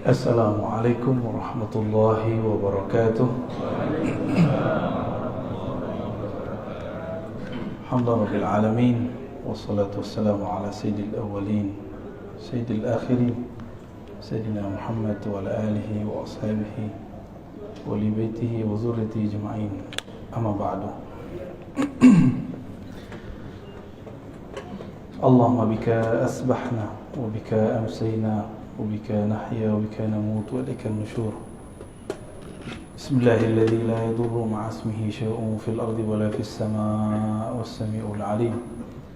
Assalamualaikum warahmatullahi wabarakatuh. Alhamdulillahirabbil alamin wassalatu wassalamu ala sayyidil awwalin sayyidil akhirin sayyidina Muhammad wa ala alihi wa ashabihi wa li baitihi wa zurriyyatihi ajma'in. Amma ba'du. Allahumma bika asbahna wa bika amsayna وبك نحيا وبك نموت وإليك النشور. بسم الله الذي لا يضر مع اسمه شيء في الأرض ولا في السماء والسميع العليم.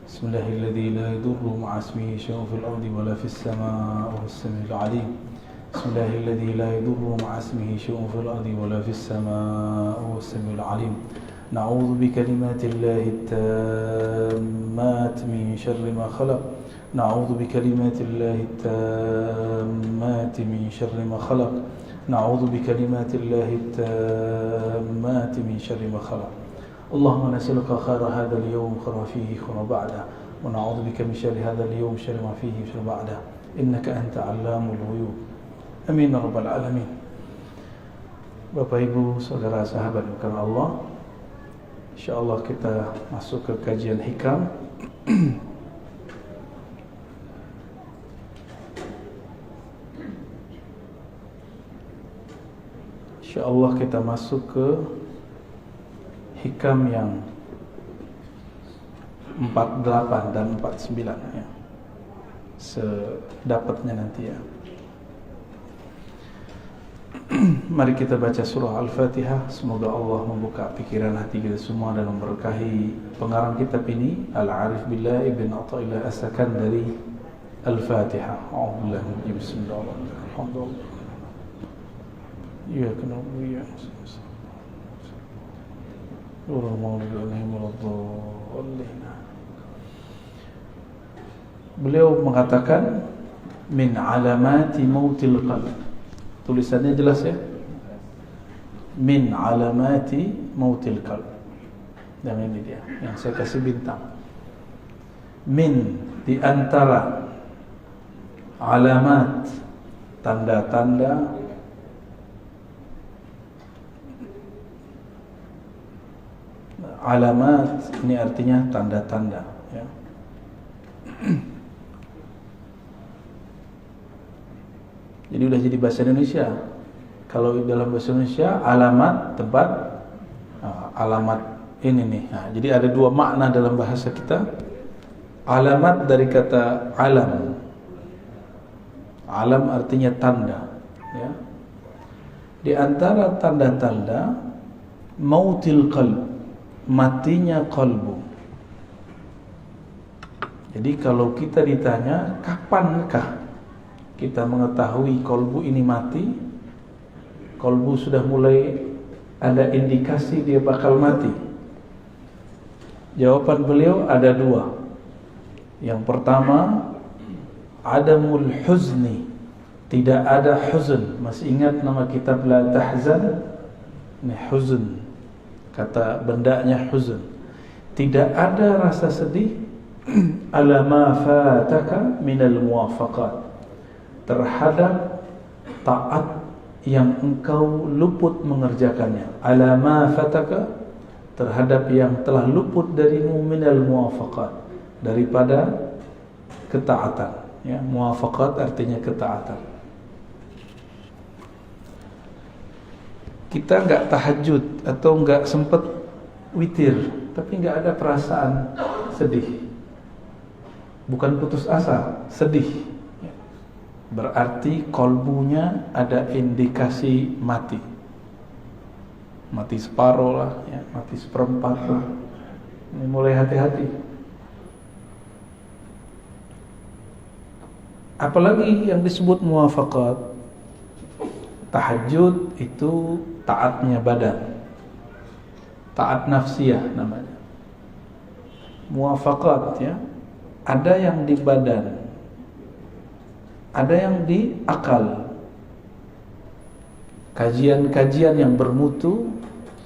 بسم الله الذي لا يضر مع اسمه شيء في الأرض ولا في السماء والسميع العليم. بسم الله الذي لا يضر مع اسمه شيء في الأرض ولا في السماء والسميع العليم. نعوذ بكلمات الله التامات من شر ما خلق. نعوذ بكلمات الله التامات من شر ما خلق. نعوذ بكلمات الله التامات من شر ما خلق. اللهم نسألك خير هذا اليوم خير ما فيه خير ما بعده، ونعوذ بك من شر هذا اليوم شر ما فيه شر ما بعده، إنك أنت علام الغيوب. Amin ya rabbal alamin. Bapak Ibu, saudara sahabat bukan Allah, insyaallah kita masuk ke kajian hikam. InsyaAllah kita masuk ke hikam yang 48 dan 49 ya. Sedapatnya nanti ya. Mari kita baca surah Al-Fatihah. Semoga Allah membuka pikiran hati kita semua dan memberkahi pengarang kitab ini, Al-Arif Billah Ibn Athaillah As-Sakandari. Al-Fatihah. A'udzubillahi bismillahirrahmanirrahim. Alhamdulillah. إياك نعبد وإياك نستعين غير المغضوب عليهم ولا الضالين. Beliau mengatakan min alamati mautil qalb. Tulisannya jelas ya. Min alamati mautil qalb. Dan ini dia yang saya kasih bintang. Min, di antara alamat, tanda-tanda alamat ini artinya tanda-tanda ya. Jadi udah jadi bahasa Indonesia. Kalau dalam bahasa Indonesia alamat tempat, alamat ini nih. Nah, jadi ada dua makna dalam bahasa kita. Alamat dari kata alam. Alam artinya tanda ya. Di antara tanda-tanda mautil qalb, matinya kalbu. Jadi kalau kita ditanya kapankah kita mengetahui kalbu ini mati, kalbu sudah mulai ada indikasi dia bakal mati. Jawaban beliau ada dua. Yang pertama, adamul huzni, tidak ada huzn. Masih ingat nama kitab La Tahzan? Ini huzn, kata bendanya huzn. Tidak ada rasa sedih ala ma fataka minal muwafaqat, terhadap taat yang engkau luput mengerjakannya. Ala ma fataka, terhadap yang telah luput darimu minal muwafaqat, daripada ketaatan ya. Muwafaqat artinya ketaatan. Kita enggak tahajud atau enggak sempat witir, tapi enggak ada perasaan sedih, bukan putus asa, sedih, berarti kolbunya ada indikasi mati. Mati separuh lah ya, mati seperempat lah. Ini mulai hati-hati. Apalagi yang disebut muwafaqat. Tahajud itu taatnya badan, taat nafsiyah namanya. Muwafaqat ya, ada yang di badan, ada yang di akal. Kajian-kajian yang bermutu,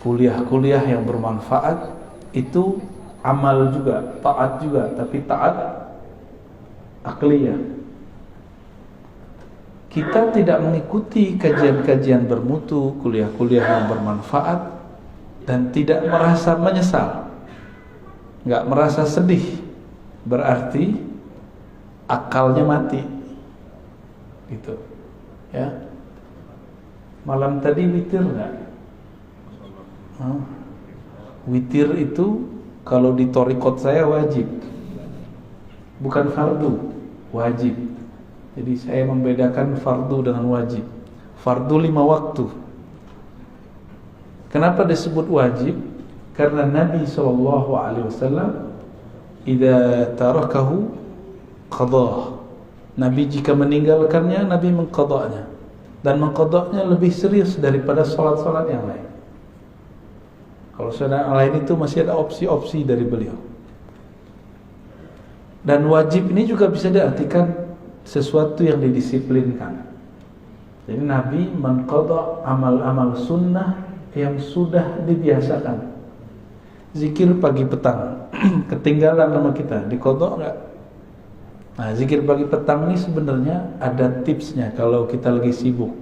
kuliah-kuliah yang bermanfaat, itu amal juga, taat juga, tapi taat akliyah. kita tidak mengikuti kajian-kajian bermutu, kuliah-kuliah yang bermanfaat, dan tidak merasa menyesal, nggak merasa sedih, berarti akalnya mati, gitu, ya. Malam tadi witir nggak? Witir itu kalau di thariqat saya wajib, bukan fardu, wajib. Jadi saya membedakan fardu dengan wajib. Fardu 5 waktu. Kenapa disebut wajib? Karena Nabi SAW idza tarakahu qadah. Nabi jika meninggalkannya, Nabi mengqadanya. Dan mengqadanya lebih serius daripada salat-salat yang lain. Kalau salat yang lain itu masih ada opsi-opsi dari beliau. Dan wajib ini juga bisa diartikan sesuatu yang didisiplinkan. Jadi Nabi mengqada amal-amal sunnah yang sudah dibiasakan. Zikir pagi petang ketinggalan sama kita, diqada enggak? Nah, zikir pagi petang ini sebenarnya ada tipsnya kalau kita lagi sibuk.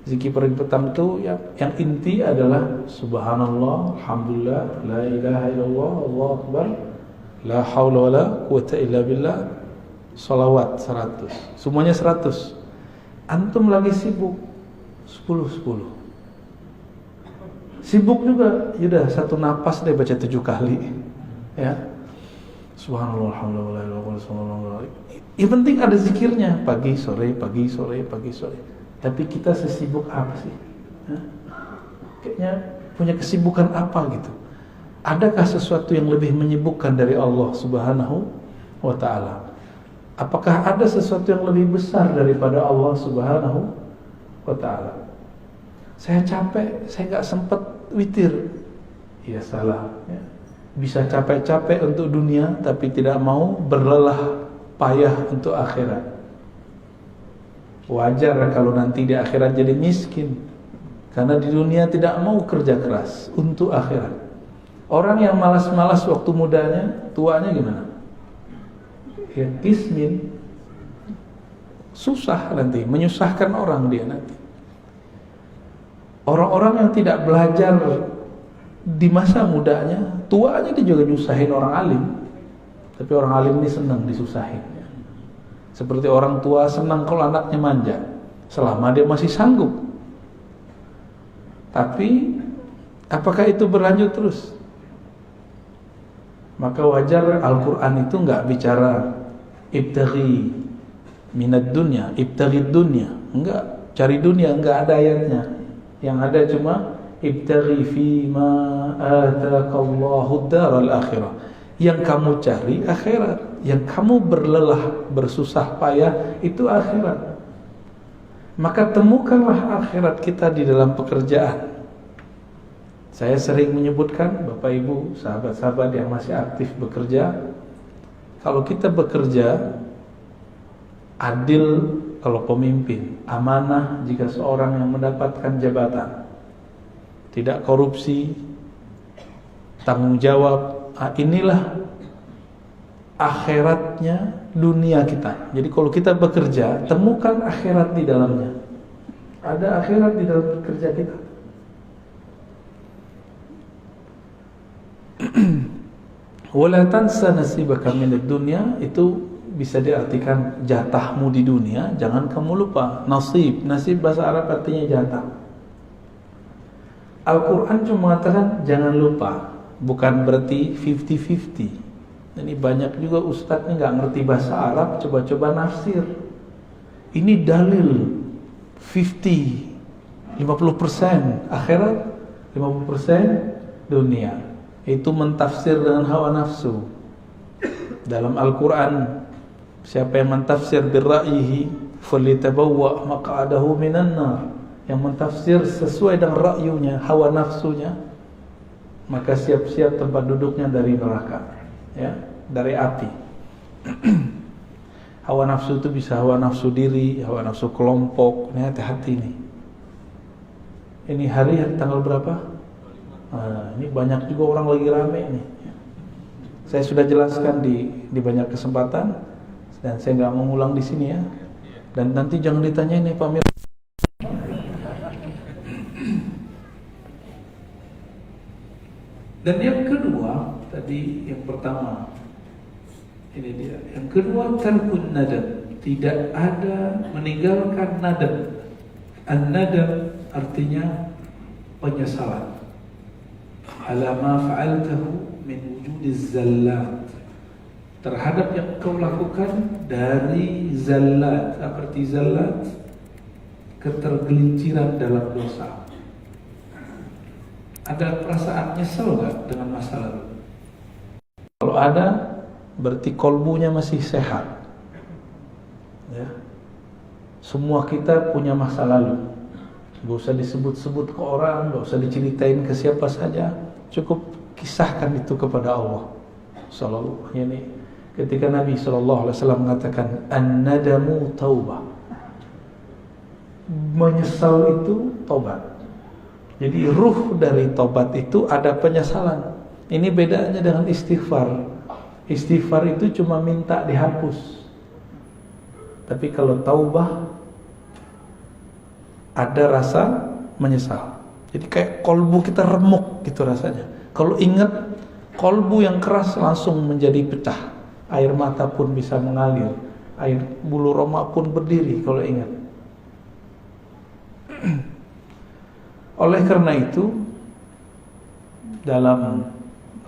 Zikir pagi petang itu yang inti adalah subhanallah, alhamdulillah, la ilaha illallah, Allahu akbar, la haula wala quwata illa billah, salawat 100. Semuanya 100. Antum lagi sibuk 10. Sibuk juga, yaudah satu napas deh baca 7 kali, ya. Subhanallah, alhamdulillah, la ilaha illallah. Yang penting ada zikirnya pagi sore, pagi sore, pagi sore. Tapi kita sesibuk apa sih? Kayaknya punya kesibukan apa gitu? Adakah sesuatu yang lebih menyibukkan dari Allah Subhanahu wa ta'ala? Apakah ada sesuatu yang lebih besar daripada Allah Subhanahu wa ta'ala? Saya capek, saya gak sempat witir. Ya salah, ya. Bisa capek-capek untuk dunia tapi tidak mau berlelah payah untuk akhirat. Wajar kalau nanti di akhirat jadi miskin, karena di dunia tidak mau kerja keras untuk akhirat. Orang yang malas-malas waktu mudanya, tuanya gimana? Ya kismin, susah nanti, menyusahkan orang dia nanti. Orang-orang yang tidak belajar di masa mudanya, tuanya dia juga nyusahin orang alim. Tapi orang alim ini senang disusahin. Seperti orang tua senang kalau anaknya manja, selama dia masih sanggup. Tapi apakah itu berlanjut terus? Maka wajar Al-Quran itu enggak bicara ibtaghi minad dunya, ibtaghi dunya, enggak, cari dunia, enggak ada ayatnya. Yang ada cuma ibtaghi fima ataqallahu daral akhirah. Yang kamu cari akhirat, yang kamu berlelah, bersusah payah itu akhirat. Maka temukanlah akhirat kita di dalam pekerjaan. Saya sering menyebutkan, Bapak Ibu, sahabat-sahabat yang masih aktif bekerja, kalau kita bekerja adil kalau pemimpin, amanah jika seorang yang mendapatkan jabatan, tidak korupsi, tanggung jawab, inilah akhiratnya dunia kita. Jadi kalau kita bekerja, temukan akhirat di dalamnya. Ada akhirat di dalam kerja kita. Wala tansa nasibaka minad dunya, itu bisa diartikan jatahmu di dunia, jangan kamu lupa. Nasib bahasa Arab artinya jatah. Al-Quran cuma mengatakan jangan lupa, bukan berarti 50-50. Ini banyak juga ustadz ini gak ngerti bahasa Arab, coba-coba nafsir. Ini dalil 50% akhirat, 50% dunia. Itu mentafsir dengan hawa nafsu. Dalam Al-Quran, siapa yang mentafsir birra'yihi falyatabawwa maq'adahu minan nar, yang mentafsir sesuai dengan ra'yunya, hawa nafsunya, maka siap-siap tempat duduknya dari neraka, ya, dari api. Hawa nafsu itu bisa hawa nafsu diri, hawa nafsu kelompok. Ini hati-hati nih. Ini hari tanggal berapa? Ini banyak juga orang lagi rame nih. Saya sudah jelaskan di banyak kesempatan dan saya nggak mau ngulang di sini ya. Dan nanti jangan ditanyain nih Pak Mir. Dan yang kedua, tadi yang pertama, ini dia. Yang kedua, tarkun nadam. Tidak ada meninggalkan nadam. An-nadam artinya penyesalan. Ala ma fa'altahu min wujudiz zallat. Terhadap yang kau lakukan dari zallat. Apa arti zallat? Ketergelinciran dalam dosa. Ada perasaan nyesel gak dengan masa lalu? Kalau ada, berarti kolbunya masih sehat. Ya. Semua kita punya masa lalu. Gak usah disebut-sebut ke orang, gak usah diceritain ke siapa saja. Cukup kisahkan itu kepada Allah. Ini ketika Nabi SAW mengatakan an-nadamu taubah. Menyesal itu taubat. Jadi ruh dari taubat itu ada penyesalan. Ini bedanya dengan istighfar. Istighfar itu cuma minta dihapus. Tapi kalau taubah ada rasa menyesal. Jadi kayak kolbu kita remuk gitu rasanya. Kalau ingat kolbu yang keras langsung menjadi pecah. Air mata pun bisa mengalir. Air bulu roma pun berdiri kalau ingat. Oleh karena itu, dalam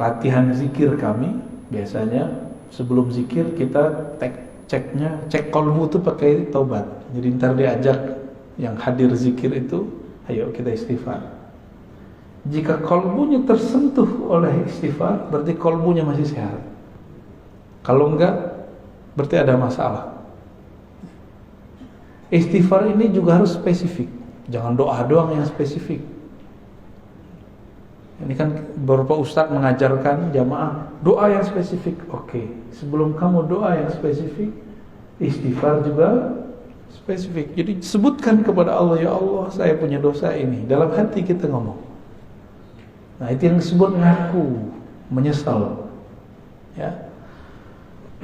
latihan zikir kami, biasanya sebelum zikir kita cek kolbu itu pakai taubat. Jadi ntar diajak yang hadir zikir itu, ayo kita istighfar. Jika kolbunya tersentuh oleh istighfar, berarti kolbunya masih sehat. Kalau enggak, berarti ada masalah. Istighfar ini juga harus spesifik. Jangan doa doang yang spesifik. Ini kan beberapa ustadz mengajarkan jamaah doa yang spesifik. Oke, sebelum kamu doa yang spesifik, istighfar juga spesifik. Jadi sebutkan kepada Allah, ya Allah, saya punya dosa ini. Dalam hati kita ngomong. Nah, itu yang disebut ngaku, menyesal. Ya.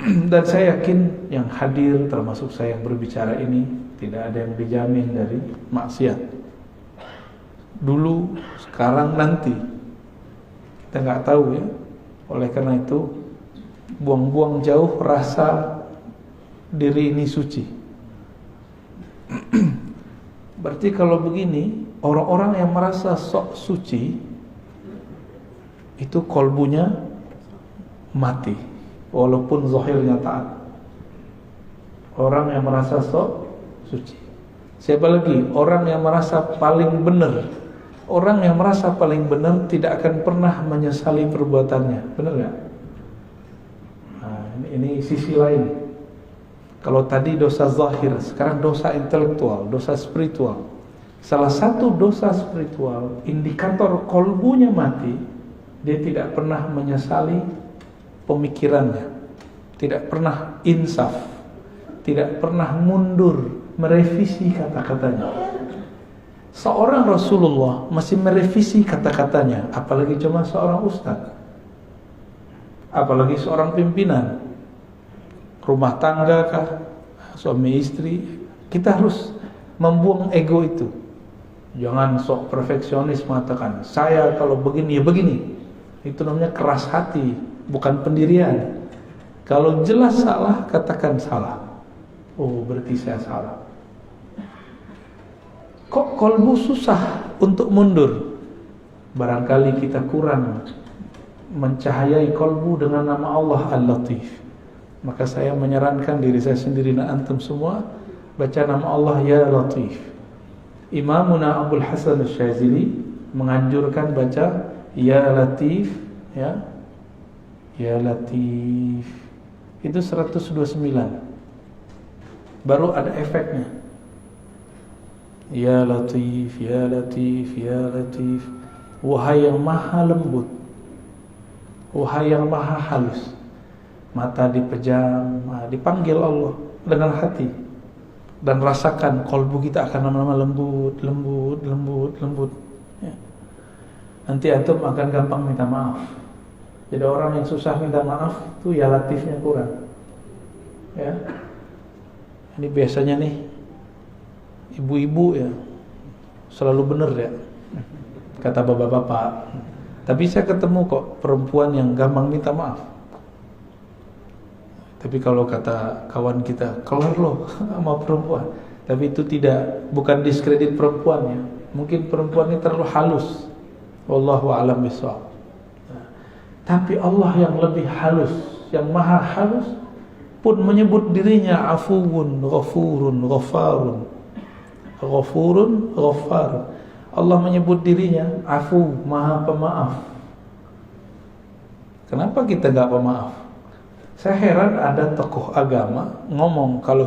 Dan saya yakin yang hadir termasuk saya yang berbicara ini tidak ada yang dijamin dari maksiat. Dulu, sekarang, nanti kita nggak tahu ya. Oleh karena itu buang-buang jauh rasa diri ini suci. Berarti kalau begini, orang-orang yang merasa sok suci itu kolbunya mati walaupun zahirnya taat. Orang yang merasa sok suci. Siapa lagi? Orang yang merasa paling benar. Orang yang merasa paling benar tidak akan pernah menyesali perbuatannya. Benar gak? Nah, ini sisi lain. Kalau tadi dosa zahir, sekarang dosa intelektual, dosa spiritual. Salah satu dosa spiritual, indikator kolbunya mati, dia tidak pernah menyesali pemikirannya, tidak pernah insaf, tidak pernah mundur merevisi kata-katanya. Seorang Rasulullah masih merevisi kata-katanya, apalagi cuma seorang ustaz, apalagi seorang pimpinan rumah tangga kah, suami istri. Kita harus membuang ego itu. Jangan sok perfeksionis mengatakan saya kalau begini ya begini. Itu namanya keras hati, bukan pendirian. Kalau jelas salah, katakan salah. Oh, berarti saya salah. Kok kolbu susah untuk mundur? Barangkali kita kurang mencahayai kolbu dengan nama Allah Al-Latif. Maka saya menyarankan diri saya sendiri dan antum semua baca nama Allah Ya Latif. Imamuna Abdul Hasan Asy-Syadzili menganjurkan baca Ya Latif, ya. Ya Latif. Itu 129. Baru ada efeknya. Ya Latif, Ya Latif, Ya Latif. Wahai yang maha lembut, wahai yang maha halus. Mata dipejam, dipanggil Allah dengan hati. Dan rasakan kolbu kita akan lama-lama lembut, lembut, lembut, lembut ya. Nanti antum akan gampang minta maaf. Jadi orang yang susah minta maaf itu ya latifnya kurang ya. Ini biasanya nih ibu-ibu ya selalu benar ya, kata bapak-bapak. Tapi saya ketemu kok perempuan yang gampang minta maaf. Tapi kalau kata kawan kita, keluar loh sama perempuan. Tapi itu bukan diskredit perempuannya. Mungkin perempuan ini terlalu halus. Wallahu a'lam bishawab. Tapi Allah yang lebih halus, yang maha halus pun menyebut dirinya afuwun, ghafurun, ghafarun. Ghafurun, ghafar. Allah menyebut dirinya afu, maha pemaaf. Kenapa kita gak pemaaf? Saya heran ada tokoh agama ngomong kalau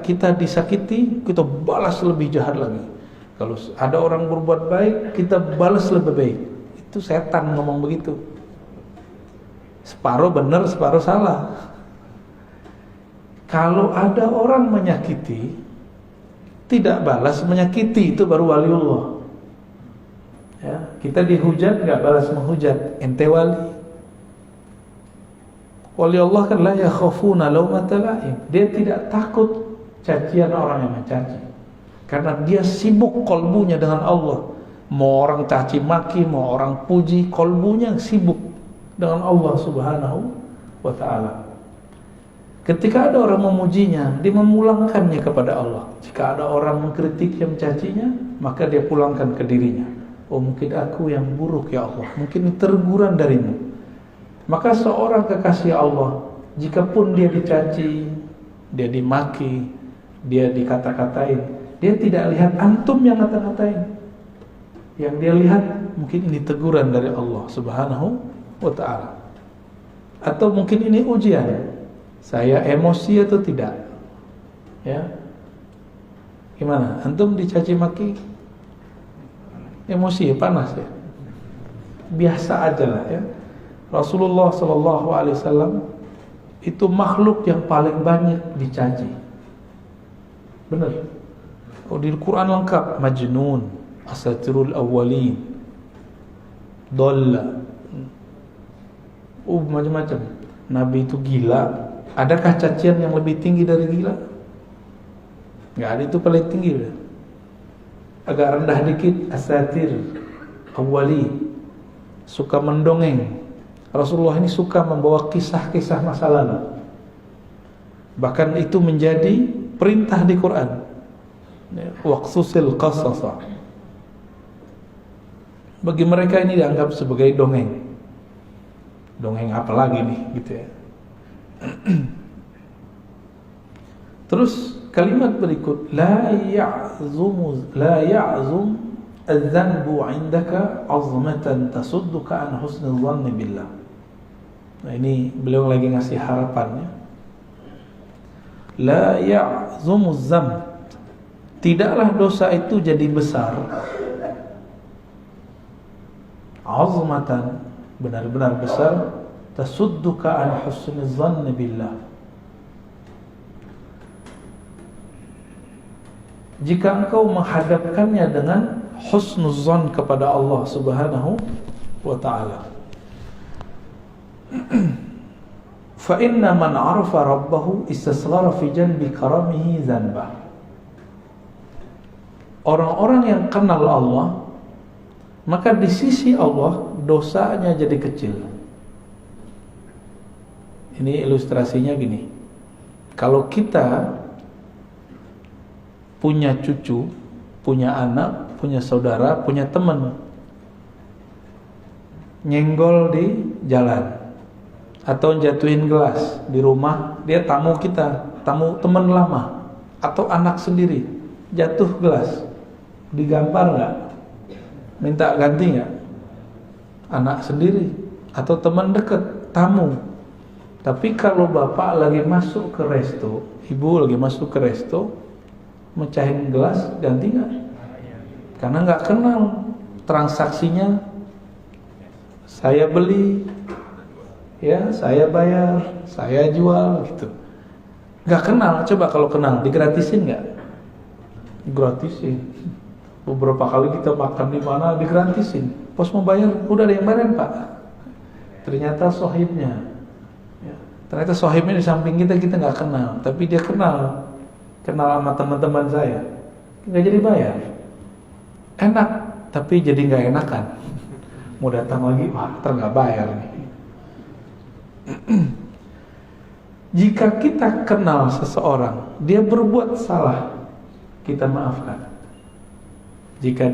kita disakiti, kita balas lebih jahat lagi. Kalau ada orang berbuat baik, kita balas lebih baik. Itu setan ngomong begitu. Separuh benar, separuh salah. Kalau ada orang menyakiti, tidak balas menyakiti, itu baru waliullah. Ya, kita dihujat nggak balas menghujat, ente wali. Wali Allah kan la yakhafuna laumata laim. Dia tidak takut cacian orang yang mencaci, karena dia sibuk kolbunya dengan Allah. Mau orang caci maki, mau orang puji, kolbunya sibuk dengan Allah Subhanahu wa ta'ala. Ketika ada orang memujinya, dia memulangkannya kepada Allah. Jika ada orang mengkritik yang mencacinya, maka dia pulangkan ke dirinya. Oh, mungkin aku yang buruk ya Allah, mungkin teguran darimu. Maka seorang kekasih Allah, jikapun dia dicaci, dia dimaki, dia dikata-katain, dia tidak lihat antum yang kata-katain. Yang dia lihat mungkin ini teguran dari Allah Subhanahu wa ta'ala, atau mungkin ini ujian. Saya emosi atau tidak? Ya, gimana? Antum dicaci maki, emosi ya, panas ya? Biasa aja lah ya. Rasulullah SAW itu makhluk yang paling banyak dicaci. Benar. Oh, di Quran lengkap, majnun, asatirul awwalin, dhalla, macam-macam. Nabi itu gila. Adakah cacian yang lebih tinggi dari gila? Nggak ada, itu paling tinggi udah. Agak rendah dikit, asatir awwali, suka mendongeng. Rasulullah ini suka membawa kisah-kisah masa lalu. Bahkan itu menjadi perintah di Quran. Waqsusil qasasa. Bagi mereka ini dianggap sebagai dongeng. Dongeng apa lagi nih, gitu ya. Terus kalimat berikut, la ya'zum adz-dzanbu 'indaka 'azmatan tasudduka an husnil dhanni billah. Nah, ini beliau lagi ngasih harapannya. La ya'zum adz-dzanb, tidaklah dosa itu jadi besar. 'azmatan, benar-benar besar, tasudduka an husniz dhanni billah. Jika engkau menghadapkannya dengan husnuz dzan kepada Allah Subhanahu wa ta'ala. Fa inna man 'arafa rabbahu istasghara fi janbi karamihi dzanbah. Orang-orang yang kenal Allah, maka di sisi Allah dosanya jadi kecil. Ini ilustrasinya gini. Kalau kita punya cucu, punya anak, punya saudara, punya teman, nyenggol di jalan atau jatuhin gelas di rumah, dia tamu kita, tamu teman lama atau anak sendiri, jatuh gelas, digampar nggak? Minta ganti nggak? Anak sendiri atau teman dekat, tamu. Tapi kalau bapak lagi masuk ke resto, ibu lagi masuk ke resto, mecahin gelas, ganti nggak? Karena nggak kenal transaksinya. Saya beli, ya saya bayar, saya jual, gitu. Nggak kenal. Coba kalau kenal, digratisin nggak? Gratisin. Beberapa kali kita makan di mana digratisin. Pas mau bayar, udah ada yang bayar pak. Ternyata sohibnya. Ternyata sohibnya di samping kita nggak kenal, tapi dia kenal sama teman-teman saya. nggak jadi bayar. Enak, tapi jadi nggak enakan. Mau datang lagi, wah nggak bayar nih. Jika kita kenal seseorang, dia berbuat salah, kita maafkan. Jika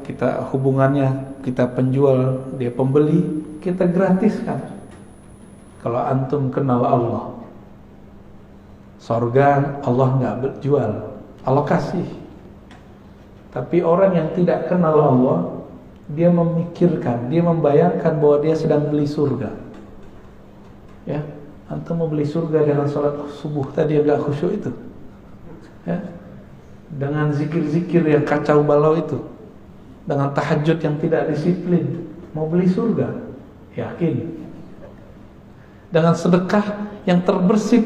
kita hubungannya, kita penjual, dia pembeli, kita gratiskan. Kalau antum kenal Allah, sorga Allah nggak berjual, Allah kasih. Tapi orang yang tidak kenal Allah, dia memikirkan, dia membayangkan bahwa dia sedang beli surga. Ya, antum mau beli surga dengan sholat subuh tadi agak khusyuk itu, ya, dengan zikir-zikir yang kacau balau itu, dengan tahajud yang tidak disiplin, mau beli surga, yakin. Dengan sedekah yang terbersit,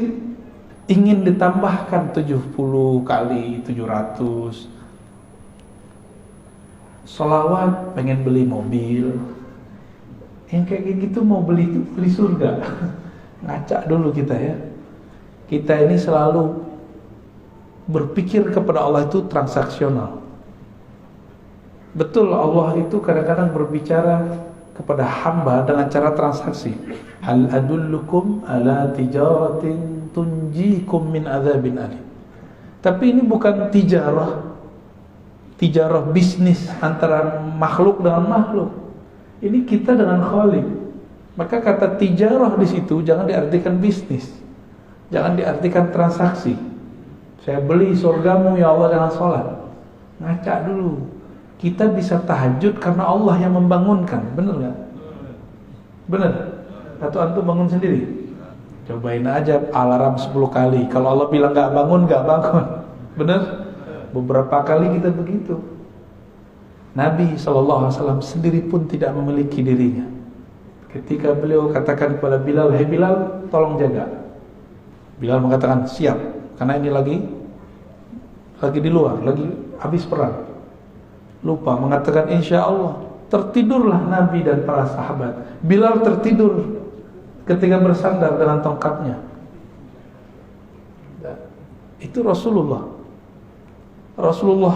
ingin ditambahkan 70 kali 700. Sholawat pengen beli mobil, yang kayak gitu mau beli surga. Ngaca dulu kita ya. Kita ini selalu berpikir kepada Allah itu transaksional. Betul, Allah itu kadang-kadang berbicara kepada hamba dengan cara transaksi. Hal adullukum ala tijaratin tunjikum min adzabin alim. Tapi ini bukan tijarah bisnis antara makhluk dengan makhluk. Ini kita dengan Khalik. Maka kata tijarah di situ jangan diartikan bisnis, jangan diartikan transaksi. Saya beli surgamu ya Allah dengan sholat. Ngaca dulu. Kita bisa tahajud karena Allah yang membangunkan, benar nggak? Benar. Atau antum bangun sendiri? Cobain aja alarm 10 kali. Kalau Allah bilang nggak bangun, benar? Beberapa kali kita begitu. Nabi SAW sendiri pun tidak memiliki dirinya. Ketika beliau katakan kepada Bilal, "Hei Bilal, tolong jaga." Bilal mengatakan, "Siap." Karena ini lagi di luar, lagi habis perang. Lupa mengatakan insya Allah. Tertidurlah Nabi dan para sahabat. Bilal tertidur ketika bersandar dengan tongkatnya. Itu Rasulullah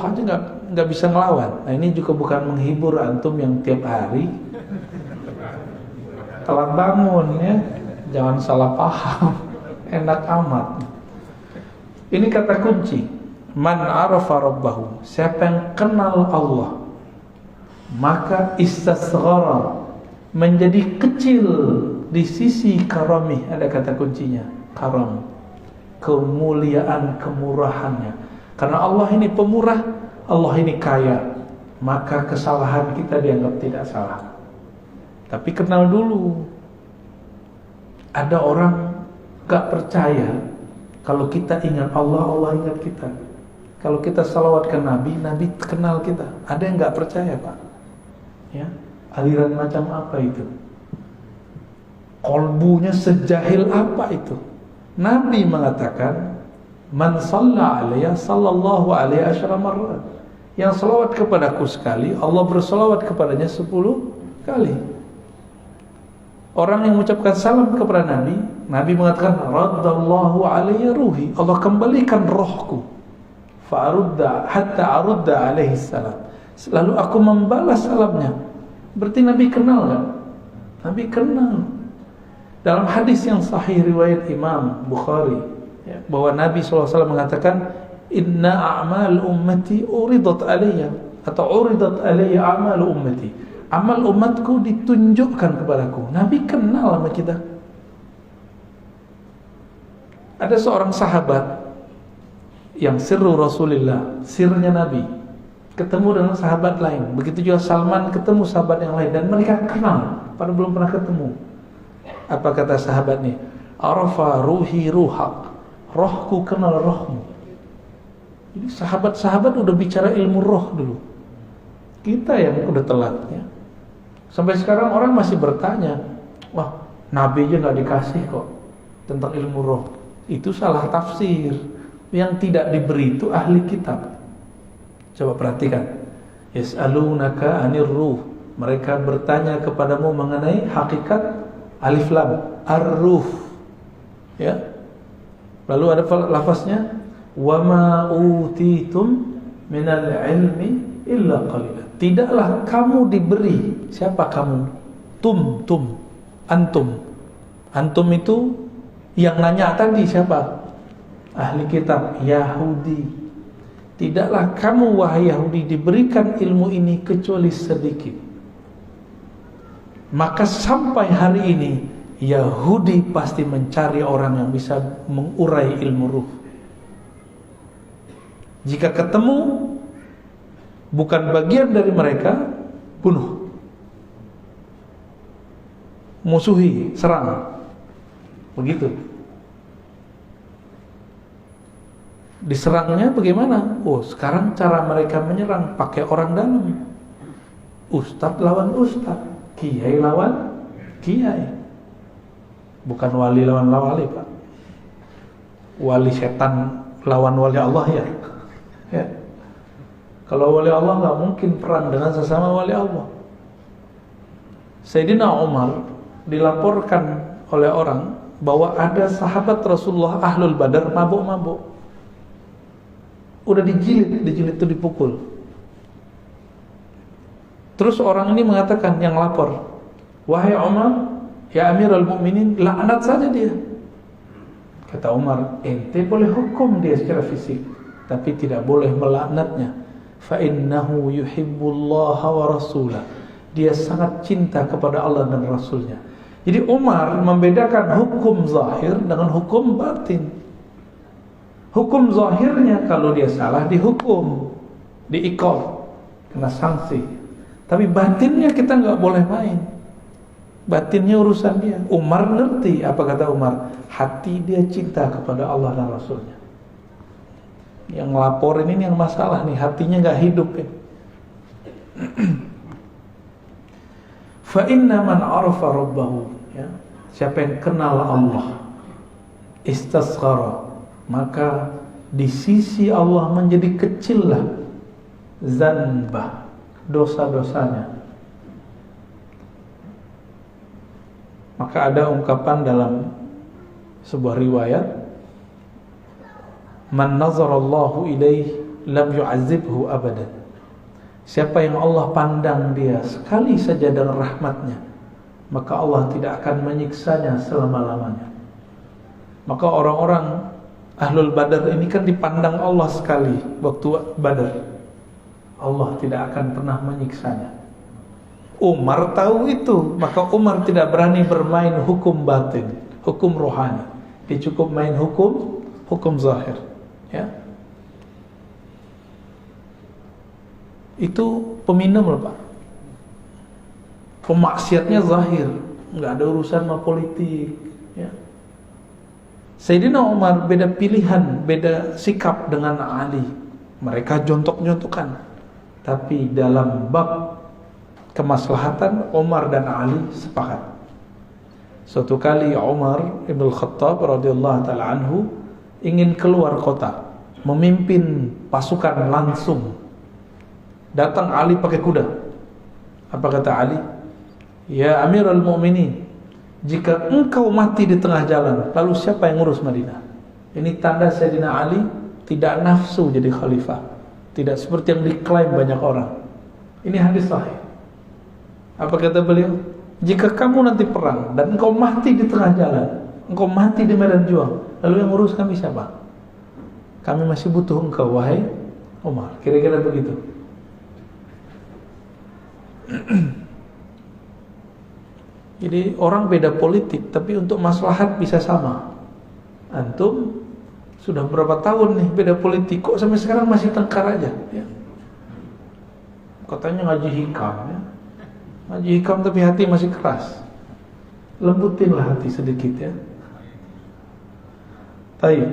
aja nggak bisa ngelawan. Nah, ini juga bukan menghibur antum yang tiap hari telat bangun ya, jangan salah paham. Enak amat. Ini kata kunci. Man arafa rabbahu, siapa yang kenal Allah, maka istasghara, menjadi kecil di sisi karami. Ada kata kuncinya, karam, kemuliaan, kemurahannya. Karena Allah ini pemurah, Allah ini kaya, maka kesalahan kita dianggap tidak salah. Tapi kenal dulu. Ada orang gak percaya kalau kita ingat Allah, Allah ingat kita. Kalau kita salawat ke Nabi, Nabi kenal kita. Ada yang gak percaya, Pak. Ya, aliran macam apa itu? Kolbunya sejahil apa itu? Nabi mengatakan, "Man shalla alayya sallallahu alaihi asyara marrat." Yang salawat kepadaku sekali, Allah bersalawat kepadanya 10 kali. Orang yang mengucapkan salam kepada Nabi, Nabi mengatakan, "Raddallahu alayya ruhi." Allah kembalikan rohku. Fa'arudda hatta arudda alaihi salam. Lalu aku membalas salamnya. Berarti Nabi kenal kan? Nabi kenal. Dalam hadis yang sahih riwayat Imam Bukhari, ya, bahwa Nabi SAW mengatakan, "Inna a'mal ummati uridat alayya," atau uridat alayya a'mal ummati. Amal umatku ditunjukkan kepadaku. Nabi kenal sama kita. Ada seorang sahabat yang sirru Rasulullah, sirnya Nabi, ketemu dengan sahabat lain. Begitu juga Salman ketemu sahabat yang lain, dan mereka kenal, padahal belum pernah ketemu. Apa kata sahabat nih? "Arafa ruhi ruhak." Rohku kenal rohmu. Jadi sahabat-sahabat udah bicara ilmu roh dulu. Kita yang udah telat ya. Sampai sekarang orang masih bertanya, "Wah, Nabi aja gak dikasih kok tentang ilmu roh." Itu salah tafsir. Yang tidak diberi itu ahli kitab. Coba perhatikan. Yas'alunaka 'anir ruh. Mereka bertanya kepadamu mengenai hakikat alif lam ar-ruh. Ya. Lalu ada lafaznya, "Wa ma utitum minal ilmi illa qalila. Tidaklah kamu diberi. Siapa kamu? Antum itu yang nanya tadi siapa? Ahli kitab Yahudi. Tidaklah kamu wahai Yahudi diberikan ilmu ini kecuali sedikit. Maka sampai hari ini Yahudi pasti mencari orang yang bisa mengurai ilmu ruh. Jika ketemu bukan bagian dari mereka, bunuh, musuhi, serang. Begitu. Diserangnya bagaimana? Oh, sekarang cara mereka menyerang pakai orang dalam. Ustadz lawan ustadz, kiai lawan kiai. Bukan wali lawan wali, Pak. Wali setan lawan wali Allah ya. Ya. Kalau wali Allah nggak mungkin perang dengan sesama wali Allah. Sayyidina Umar dilaporkan oleh orang bahwa ada sahabat Rasulullah Ahlul Badar mabuk-mabuk. Udah dijilid itu dipukul. Terus orang ini mengatakan, yang lapor, wahai Umar, ya Amirul Mukminin, laknat saja dia. Kata Umar, ente boleh hukum dia secara fisik, tapi tidak boleh melaknatnya. Fa innahu yuhibbullaha wa rasulah. Dia sangat cinta kepada Allah dan Rasulnya. Jadi Umar membedakan hukum zahir dengan hukum batin. Hukum zahirnya kalau dia salah dihukum, diiqab, kena sanksi. Tapi batinnya kita nggak boleh main. Batinnya urusan dia. Umar ngerti apa kata Umar. Hati dia cinta kepada Allah dan Rasulnya. Yang ngelaporin ini yang masalah nih, hatinya nggak hidup ya. Fa inna man arafa rabbahu, ya. Siapa yang kenal Allah, istasghara, maka di sisi Allah menjadi kecillah zanbah, dosa-dosanya. Maka ada ungkapan dalam sebuah riwayat, man nazarallahu ilaih lam yu'azibhu abadan. Siapa yang Allah pandang dia sekali saja dengan rahmatnya, maka Allah tidak akan menyiksanya selama-lamanya. Maka orang-orang Ahlul Badar ini kan dipandang Allah sekali waktu Badar. Allah tidak akan pernah menyiksanya. Umar tahu itu, maka Umar tidak berani bermain hukum batin, hukum rohani. Dia cukup main hukum zahir, ya. Itu peminum loh, Pak. Pemaksiatnya zahir, nggak ada urusan sama politik, ya. Sayyidina Umar beda pilihan, beda sikap dengan Ali. Mereka jontok-jontokan. Tapi dalam bab kemaslahatan, Umar dan Ali sepakat. Suatu kali Umar Ibn Khattab radhiyallahu ta'ala anhu ingin keluar kota, memimpin pasukan langsung. Datang Ali pakai kuda. Apa kata Ali? Ya Amirul Mukminin, jika engkau mati di tengah jalan, lalu siapa yang ngurus Madinah? Ini tanda Sayyidina Ali tidak nafsu jadi khalifah, tidak seperti yang diklaim banyak orang. Ini hadis sahih. Apa kata beliau? Jika kamu nanti perang dan engkau mati di tengah jalan, engkau mati di medan juang, lalu yang ngurus kami siapa? Kami masih butuh engkau, wahai Umar. Kira-kira begitu. Jadi orang beda politik, tapi untuk maslahat bisa sama. Antum sudah berapa tahun nih beda politik, kok sampai sekarang masih tengkar aja, ya? Katanya ngaji hikam, ya. Ngaji hikam tapi hati masih keras. Lembutinlah hati sedikit, ya. Baik.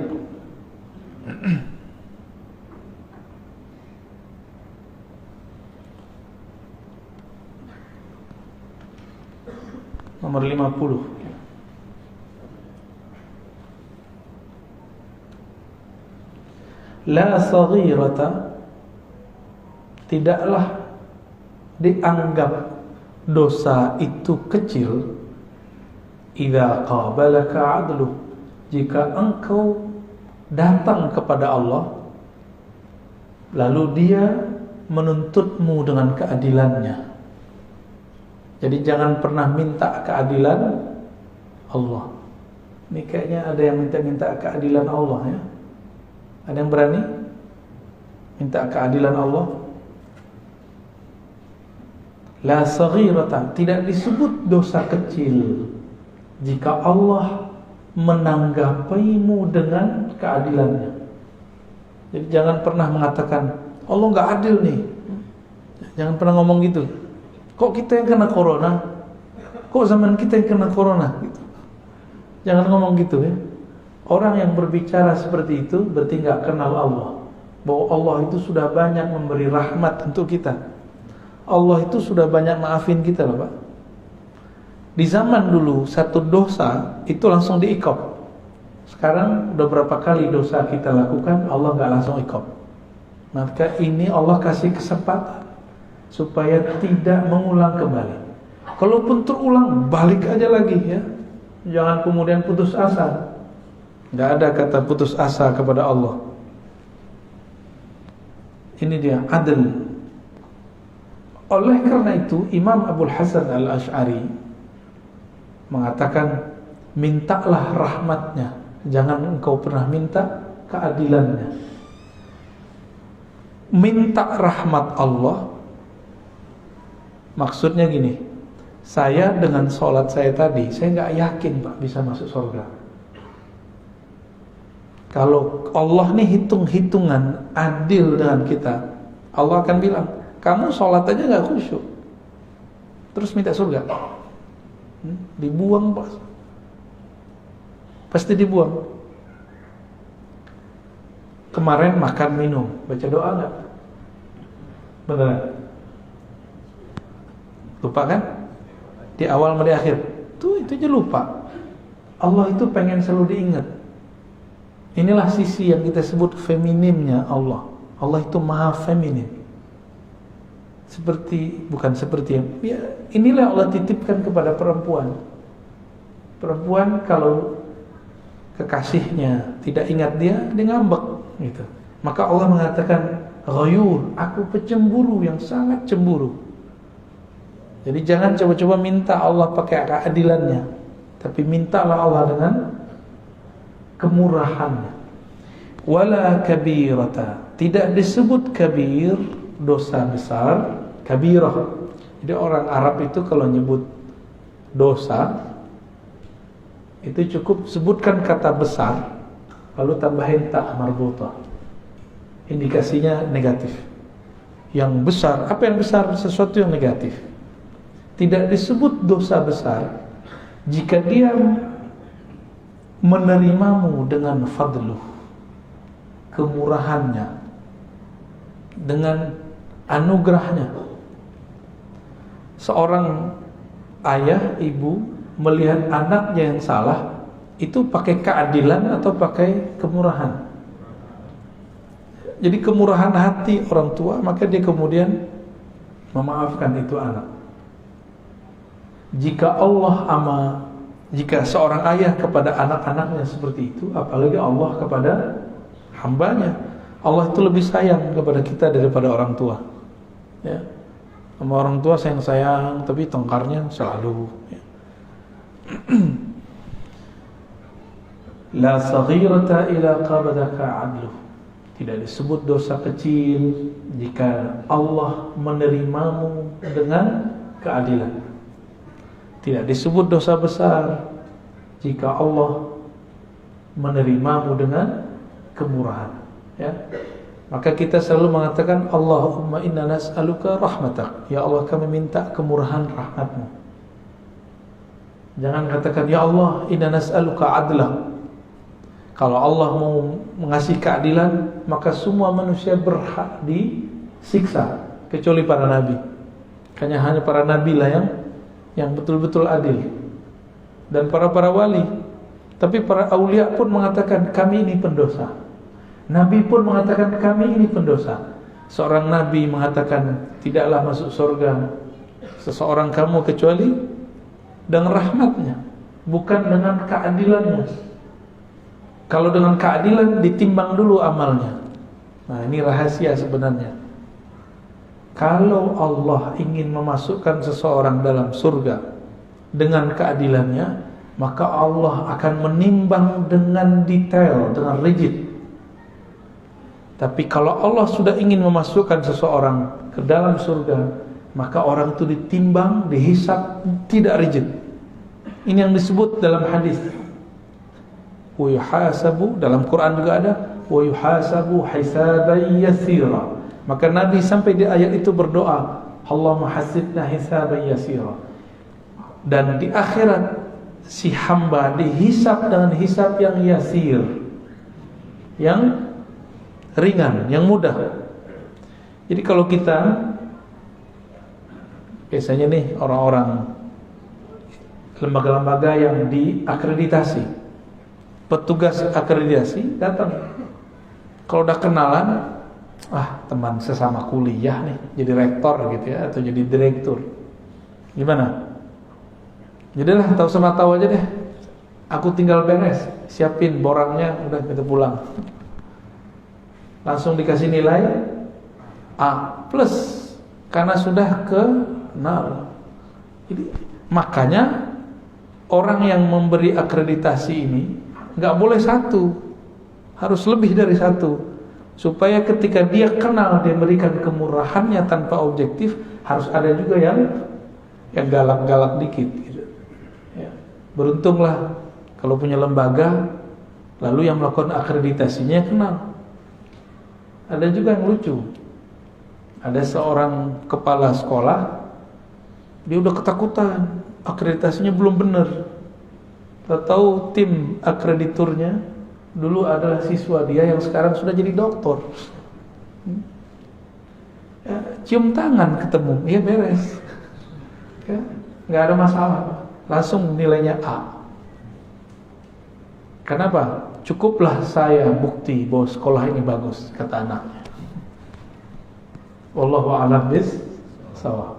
Nomor 50. La saghirata, tidaklah dianggap dosa itu kecil idza qabalaka adlu, jika engkau datang kepada Allah lalu dia menuntutmu dengan keadilannya. Jadi jangan pernah minta keadilan Allah. Ini kayaknya ada yang minta keadilan Allah ya. Ada yang berani minta keadilan Allah? La saghirata, tidak disebut dosa kecil jika Allah menanggapimu dengan keadilannya. Jadi jangan pernah mengatakan Allah nggak adil nih. Jangan pernah ngomong gitu. Kok kita yang kena corona? Kok zaman kita yang kena corona? Gitu. Jangan ngomong gitu ya. Orang yang berbicara seperti itu berarti nggak kenal Allah. Bahwa Allah itu sudah banyak memberi rahmat untuk kita. Allah itu sudah banyak maafin kita loh Pak. Di zaman dulu satu dosa itu langsung diikop. Sekarang udah berapa kali dosa kita lakukan Allah nggak langsung ikop. Maka ini Allah kasih kesempatan supaya tidak mengulang kembali. Kalaupun terulang balik aja lagi ya. Jangan kemudian putus asa. Nggak ada kata putus asa kepada Allah. Ini dia adil. Oleh karena itu Imam Abul Hasan Al-Asy'ari mengatakan, mintalah rahmatnya, jangan engkau pernah minta keadilannya. Minta rahmat Allah maksudnya gini, saya dengan sholat saya tadi, saya gak yakin Pak bisa masuk surga. Kalau Allah nih hitung-hitungan adil dengan kita, Allah akan bilang, kamu sholat aja gak khusyuk, terus minta surga. Dibuang Pak, pasti dibuang. Kemarin makan minum, baca doa gak? Beneran? Lupa kan? Di awal sama di akhir itu aja lupa. Allah itu pengen selalu diingat. Inilah sisi yang kita sebut feminimnya Allah. Allah itu maha feminin. Bukan seperti ya, inilah Allah titipkan kepada perempuan. Perempuan kalau kekasihnya tidak ingat dia ngambek gitu. Maka Allah mengatakan ghayur, aku pecemburu yang sangat cemburu. Jadi jangan coba-coba minta Allah pakai keadilannya, tapi mintalah Allah dengan kemurahannya. Wala kabirata, tidak disebut kabir dosa besar, kabirah. Jadi orang Arab itu kalau nyebut dosa itu cukup sebutkan kata besar lalu tambahin ta marbutah. Indikasinya negatif. Yang besar, apa yang besar? Sesuatu yang negatif. Tidak disebut dosa besar jika dia menerimamu dengan fadluh, kemurahannya, dengan anugerahnya. Seorang ayah, ibu melihat anaknya yang salah, itu pakai keadilan atau pakai kemurahan? Jadi kemurahan hati orang tua, maka dia kemudian memaafkan itu anak. Jika seorang ayah kepada anak-anaknya seperti itu, apalagi Allah kepada hambanya. Allah itu lebih sayang kepada kita daripada orang tua. Ya. Sama orang tua sayang-sayang, tapi tengkarnya selalu. Ya. La saghirata ila qabadaka adluh. Tidak disebut dosa kecil jika Allah menerimamu dengan keadilan. Tidak disebut dosa besar jika Allah menerimamu dengan kemurahan. Ya. Maka kita selalu mengatakan Allahumma inna nas'aluka rahmatak. Ya Allah, kami minta kemurahan rahmatmu. Jangan katakan ya Allah inna nas'aluka adlah. Kalau Allah mau mengasih keadilan, maka semua manusia berhak disiksa kecuali para nabi. Hanya para nabi lah yang betul-betul adil, dan para wali. Tapi para aulia pun mengatakan kami ini pendosa. Nabi pun mengatakan kami ini pendosa. Seorang nabi mengatakan tidaklah masuk surga seseorang kamu kecuali dengan rahmatnya, bukan dengan keadilannya. Kalau dengan keadilan ditimbang dulu amalnya. Nah, ini rahasia sebenarnya. Kalau Allah ingin memasukkan seseorang dalam surga dengan keadilannya, maka Allah akan menimbang dengan detail, dengan rigid. Tapi kalau Allah sudah ingin memasukkan seseorang ke dalam surga, maka orang itu ditimbang, dihisab tidak rigid. Ini yang disebut dalam hadis. Wa yuhasabu, dalam Quran juga ada, wa yuhasabu hisaban yasira. Maka Nabi sampai di ayat itu berdoa, Allahumma hasibna hisaban yasira. Dan di akhirat si hamba dihisab dengan hisab yang yasir, yang ringan, yang mudah. Jadi kalau kita biasanya nih orang-orang lembaga-lembaga yang diakreditasi, petugas akreditasi datang, kalau udah kenalan, teman sesama kuliah nih, jadi rektor gitu ya, atau jadi direktur, gimana? Jadilah tahu sama tahu aja deh, aku tinggal beres, siapin borangnya, udah kita pulang, langsung dikasih nilai A plus karena sudah kenal. Jadi makanya orang yang memberi akreditasi ini nggak boleh satu, harus lebih dari satu, supaya ketika dia kenal, dia berikan kemurahannya tanpa objektif. Harus ada juga yang galak-galak dikit gitu. Ya. Beruntunglah kalau punya lembaga, lalu yang melakukan akreditasinya kenal. Ada juga yang lucu. Ada seorang kepala sekolah, dia udah ketakutan, akreditasinya belum benar. Tahu tim akrediturnya dulu adalah siswa dia yang sekarang sudah jadi doktor. Ya, cium tangan ketemu, ya beres. Ya, nggak ada masalah, langsung nilainya A. Kenapa? Cukuplah saya bukti bahwa sekolah ini bagus, kata anaknya. Wallahu a'lam bis-shawab.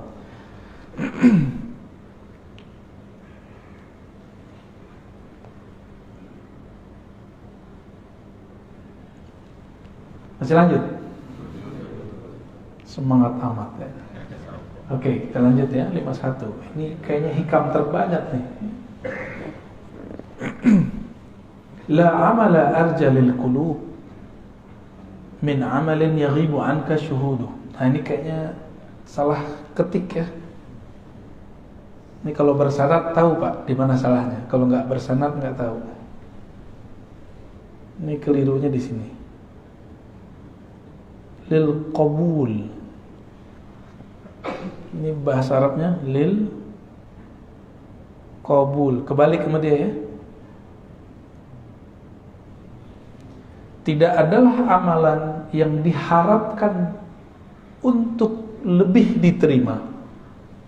Masih lanjut? Semangat amat ya. Oke, kita lanjut ya, 51. Ini kayaknya hikam terbanyak nih. La amala arja lil qulub min amalin yaghibu anka syuhuduh. Nah, ini kayaknya salah ketik ya. Ini kalau bersanad tahu Pak di mana salahnya. Kalau nggak bersanad nggak tahu. Ini kelirunya di sini. Lil qabul. Ini bahasa Arabnya lil qabul. Kebalik sama dia ya. Tidak adalah amalan yang diharapkan untuk lebih diterima.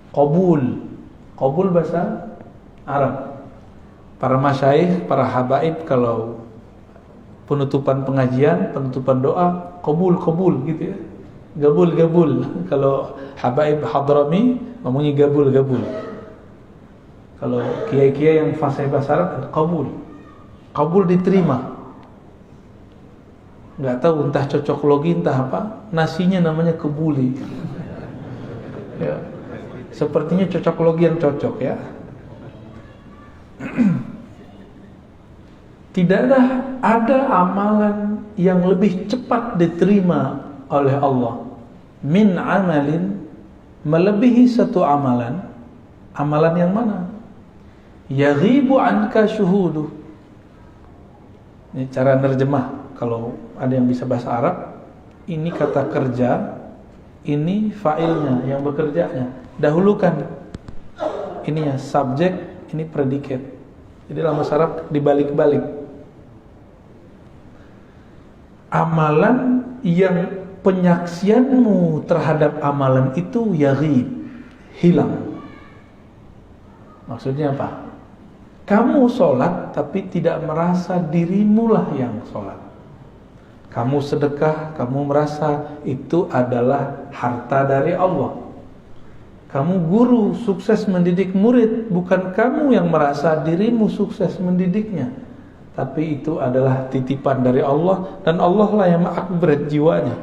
Qabul. Qabul bahasa Arab. Para masyaikh, para habaib kalau penutupan pengajian, penutupan doa, qabul gitu ya. Gabul. Kalau habaib Hadrami ngomongnya gabul. Kalau kiai-kiai yang fasih bahasa Arab, qabul diterima. Nggak tahu entah cocok logi entah apa, nasinya namanya kebuli. Ya. Sepertinya cocok logi yang cocok ya. Tidaklah ada amalan yang lebih cepat diterima oleh Allah min amalin, melebihi satu amalan. Amalan yang mana? Yaghibu anka syuhuduh. Ini cara nerjemah. Kalau ada yang bisa bahasa Arab, ini kata kerja, ini fa'ilnya yang bekerjanya. Dahulukan ininya subjek, ini predikat. Jadi dalam bahasa Arab dibalik-balik. Amalan yang penyaksianmu terhadap amalan itu yaghib, hilang. Maksudnya apa? Kamu sholat tapi tidak merasa dirimu lah yang sholat. Kamu sedekah, kamu merasa itu adalah harta dari Allah. Kamu guru, sukses mendidik murid, bukan kamu yang merasa dirimu sukses mendidiknya. tapi itu adalah titipan dari Allah, dan Allah lah yang mengupgrade jiwanya.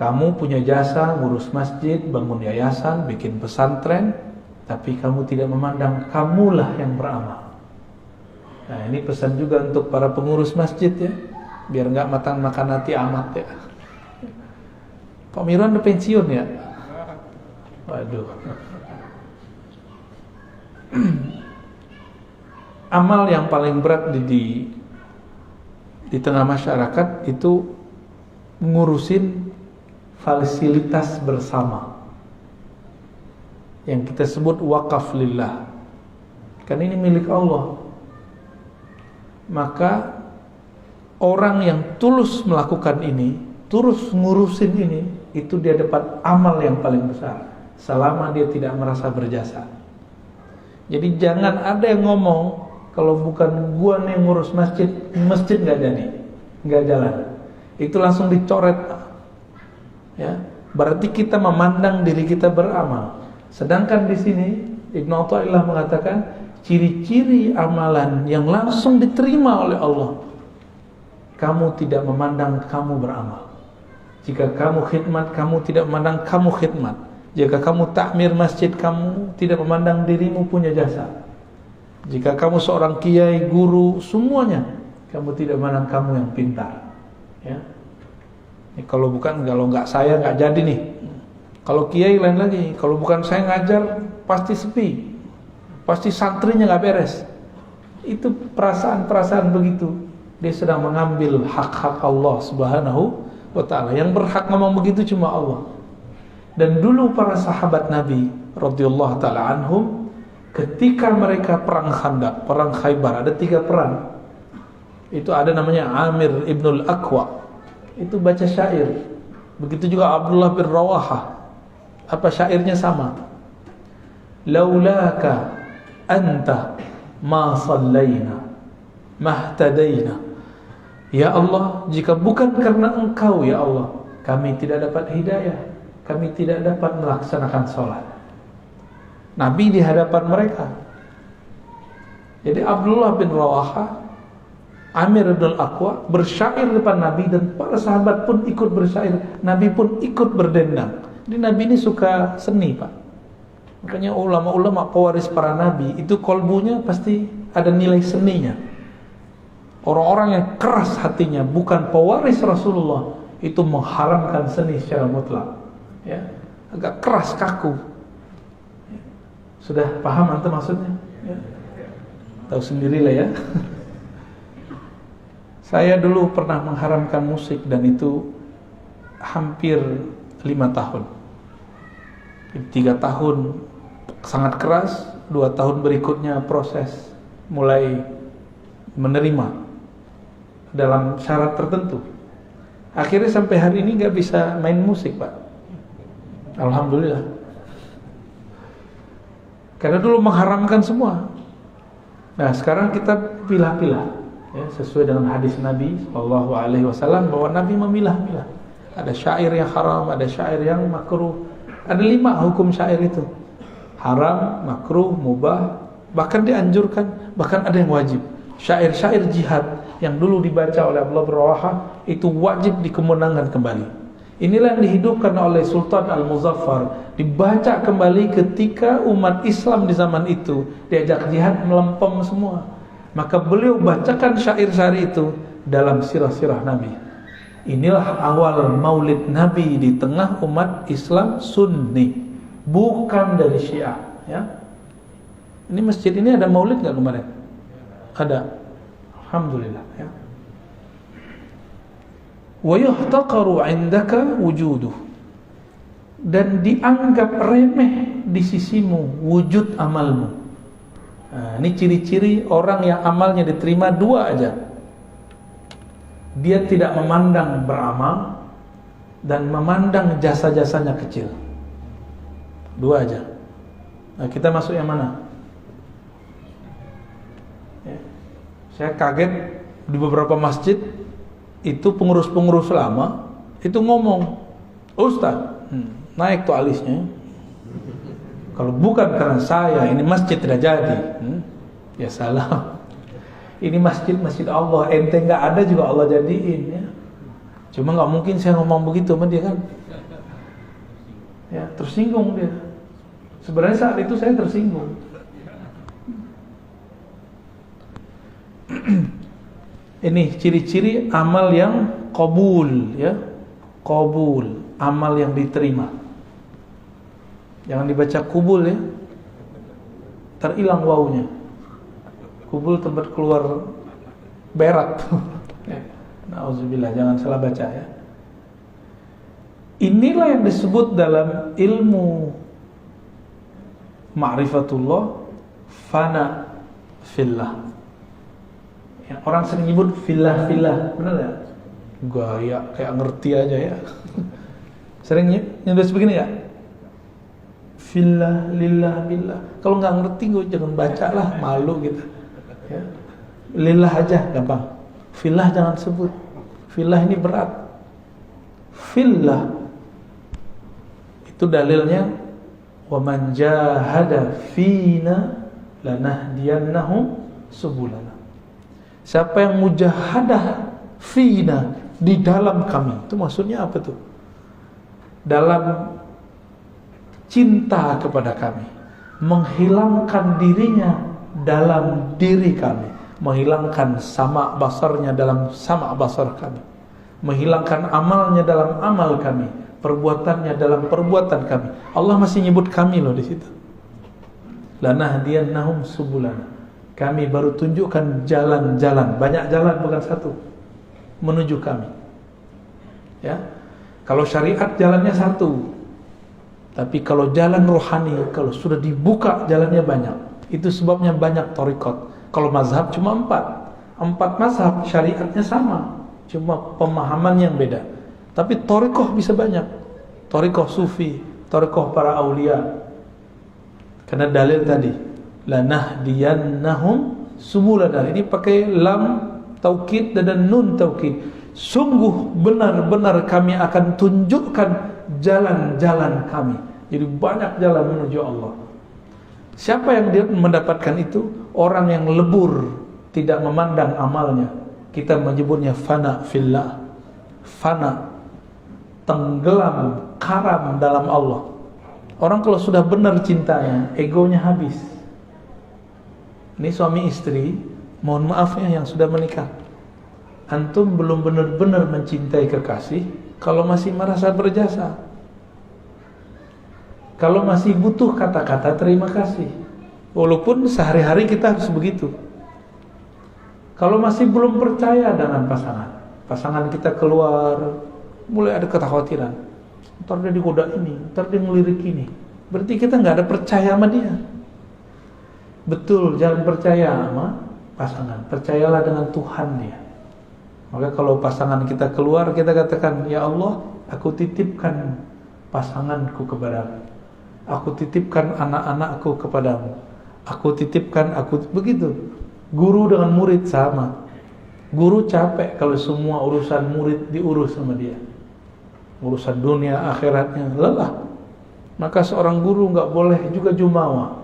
Kamu punya jasa ngurus masjid, bangun yayasan, bikin pesantren, tapi kamu tidak memandang kamulah yang beramal. Nah, ini pesan juga untuk para pengurus masjid ya, biar nggak makan hati amat ya. Pak Mirwan udah pensiun ya? Waduh. Amal yang paling berat di tengah masyarakat itu ngurusin fasilitas bersama, yang kita sebut wakaf lillah. Kan ini milik Allah. Maka orang yang tulus melakukan ini, tulus ngurusin ini, itu dia dapat amal yang paling besar selama dia tidak merasa berjasa. Jadi jangan ada yang ngomong kalau bukan gua nih ngurus masjid, masjid nggak jadi, nggak jalan. Itu langsung dicoret. Ya, berarti kita memandang diri kita beramal. Sedangkan di sini Ibnu Athaillah mengatakan ciri-ciri amalan yang langsung diterima oleh Allah, kamu tidak memandang kamu beramal. Jika kamu khidmat, kamu tidak memandang kamu khidmat. Jika kamu takmir masjid, kamu tidak memandang dirimu punya jasa. Jika kamu seorang kiai, guru, semuanya, kamu tidak memandang kamu yang pintar. Ya. Ini kalau nggak saya nggak jadi nih. Kalau kiai lain lagi. Kalau bukan saya ngajar, pasti sepi. Pasti santrinya nggak beres. Itu perasaan-perasaan begitu. Dia sedang mengambil hak-hak Allah Subhanahu wa ta'ala. Yang berhak ngomong begitu cuma Allah. Dan dulu para sahabat Nabi radhiyallahu ta'ala anhum, ketika mereka perang Khandaq, perang Khaybar, ada 3 perang. Itu ada namanya Amir ibnul Aqwa, itu baca syair. Begitu juga Abdullah bin Rawaha. Apa syairnya sama? Laulaka anta ma sallaina mahtadaina. Ya Allah, jika bukan karena Engkau ya Allah, kami tidak dapat hidayah, kami tidak dapat melaksanakan sholat. Nabi di hadapan mereka. Jadi Abdullah bin Rawaha, Amir bin Aqwa bersyair depan Nabi, dan para sahabat pun ikut bersyair. Nabi pun ikut berdendang. Jadi Nabi ini suka seni, Pak. Makanya ulama-ulama pewaris para Nabi itu kolbunya pasti ada nilai seninya. Orang-orang yang keras hatinya, bukan pewaris Rasulullah, itu mengharamkan seni secara mutlak. Ya, agak keras, kaku. Sudah paham antum maksudnya? Ya. Tahu sendirilah ya. Saya dulu pernah mengharamkan musik, dan itu hampir 5 tahun. 3 tahun sangat keras, 2 tahun berikutnya proses mulai menerima dalam syarat tertentu. Akhirnya sampai hari ini gak bisa main musik, Pak. Alhamdulillah. Karena dulu mengharamkan semua. Nah, sekarang kita pilah-pilah. Ya, sesuai dengan hadis Nabi SAW, bahwa Nabi memilah-milah. Ada syair yang haram, ada syair yang makruh. Ada 5 hukum syair itu. Haram, makruh, mubah, bahkan dianjurkan, bahkan ada yang wajib. Syair-syair jihad yang dulu dibaca oleh Abdullah bin Rawaha itu wajib dikemenangkan kembali. Inilah yang dihidupkan oleh Sultan Al-Muzaffar, dibaca kembali ketika umat Islam di zaman itu diajak jihad melempem semua. Maka beliau bacakan syair-syair itu dalam sirah-sirah Nabi. Inilah awal maulid Nabi di tengah umat Islam Sunni, bukan dari Syiah. Ya. Ini masjid ini ada maulid nggak kemarin? Ada. Alhamdulillah. Ya. Wa yuhtaqaru 'indaka wujuduh, dan dianggap remeh di sisimu wujud amalmu. Nah, ini ciri-ciri orang yang amalnya diterima 2 aja. Dia tidak memandang beramal dan memandang jasa-jasanya kecil. 2 aja. Nah, kita masuk yang mana? Ya. Saya kaget di beberapa masjid itu pengurus-pengurus lama itu ngomong, Ustaz, naik tuh alisnya. Kalau bukan karena saya, ini masjid tidak jadi. Ya salam. Ini masjid Allah, ente nggak ada juga Allah jadiin ya. Cuma nggak mungkin saya ngomong begitu sama dia kan. Ya, tersinggung dia. Sebenarnya saat itu saya tersinggung. Ini ciri-ciri amal yang qabul ya. Qabul, amal yang diterima. Jangan dibaca kubul ya. Terhilang wawunya. Kubul tempat keluar berat. Nauzubillah, jangan salah baca ya. Inilah yang disebut dalam ilmu ma'rifatullah fana fillah. Ya, orang sering nyebut fillah, benar ya? Gaya kayak ngerti aja ya. Sering nyebut begini ya? Fillah, lillah, billah. Kalau nggak ngerti gue jangan baca lah, malu gitu. Ya. Lillah aja gampang. Fillah jangan sebut. Fillah ini berat. Fillah itu dalilnya wa man jahada fina lanahdiyannahum subulana. Siapa yang mujahadah fina di dalam kami, itu maksudnya apa tuh? Dalam cinta kepada kami, menghilangkan dirinya dalam diri kami, menghilangkan sama basarnya dalam sama basar kami, menghilangkan amalnya dalam amal kami, perbuatannya dalam perbuatan kami. Allah masih nyebut kami loh di situ. Lanahdiyannahum subulana. Kami baru tunjukkan jalan-jalan, banyak jalan bukan satu, menuju kami. Ya, kalau syariat jalannya satu, tapi kalau jalan rohani, kalau sudah dibuka jalannya banyak. Itu sebabnya banyak thariqat. Kalau mazhab cuma 4 mazhab, syariatnya sama, cuma pemahaman yang beda. Tapi thariqah bisa banyak. Thariqah sufi, thariqah para aulia. Karena dalil tadi, lanahdiyannahum subulana. Ini pakai lam taukid dan nun taukid. Sungguh benar-benar kami akan tunjukkan jalan-jalan kami. Jadi banyak jalan menuju Allah. Siapa yang dia mendapatkan itu? Orang yang lebur, tidak memandang amalnya. Kita menyebutnya fana fillah. Fana, tenggelam, karam dalam Allah. Orang kalau sudah benar cintanya, egonya habis. Ini suami istri, mohon maaf ya yang sudah menikah. Antum belum benar-benar mencintai kekasih kalau masih merasa berjasa. Kalau masih butuh kata-kata terima kasih. Walaupun sehari-hari kita harus begitu. Kalau masih belum percaya dengan pasangan kita keluar, mulai ada kekhawatiran. Ntar dia digoda ini, ntar dia ngelirik ini. Berarti kita nggak ada percaya sama dia. Betul, jangan percaya sama pasangan. Percayalah dengan Tuhan dia. Maka kalau pasangan kita keluar, kita katakan, ya Allah, aku titipkan pasanganku kepadamu. Aku titipkan anak-anakku kepadamu. Aku titipkan, begitu. Guru dengan murid sama. Guru capek kalau semua urusan murid diurus sama dia. Urusan dunia akhiratnya lelah. Maka seorang guru nggak boleh juga jumawa,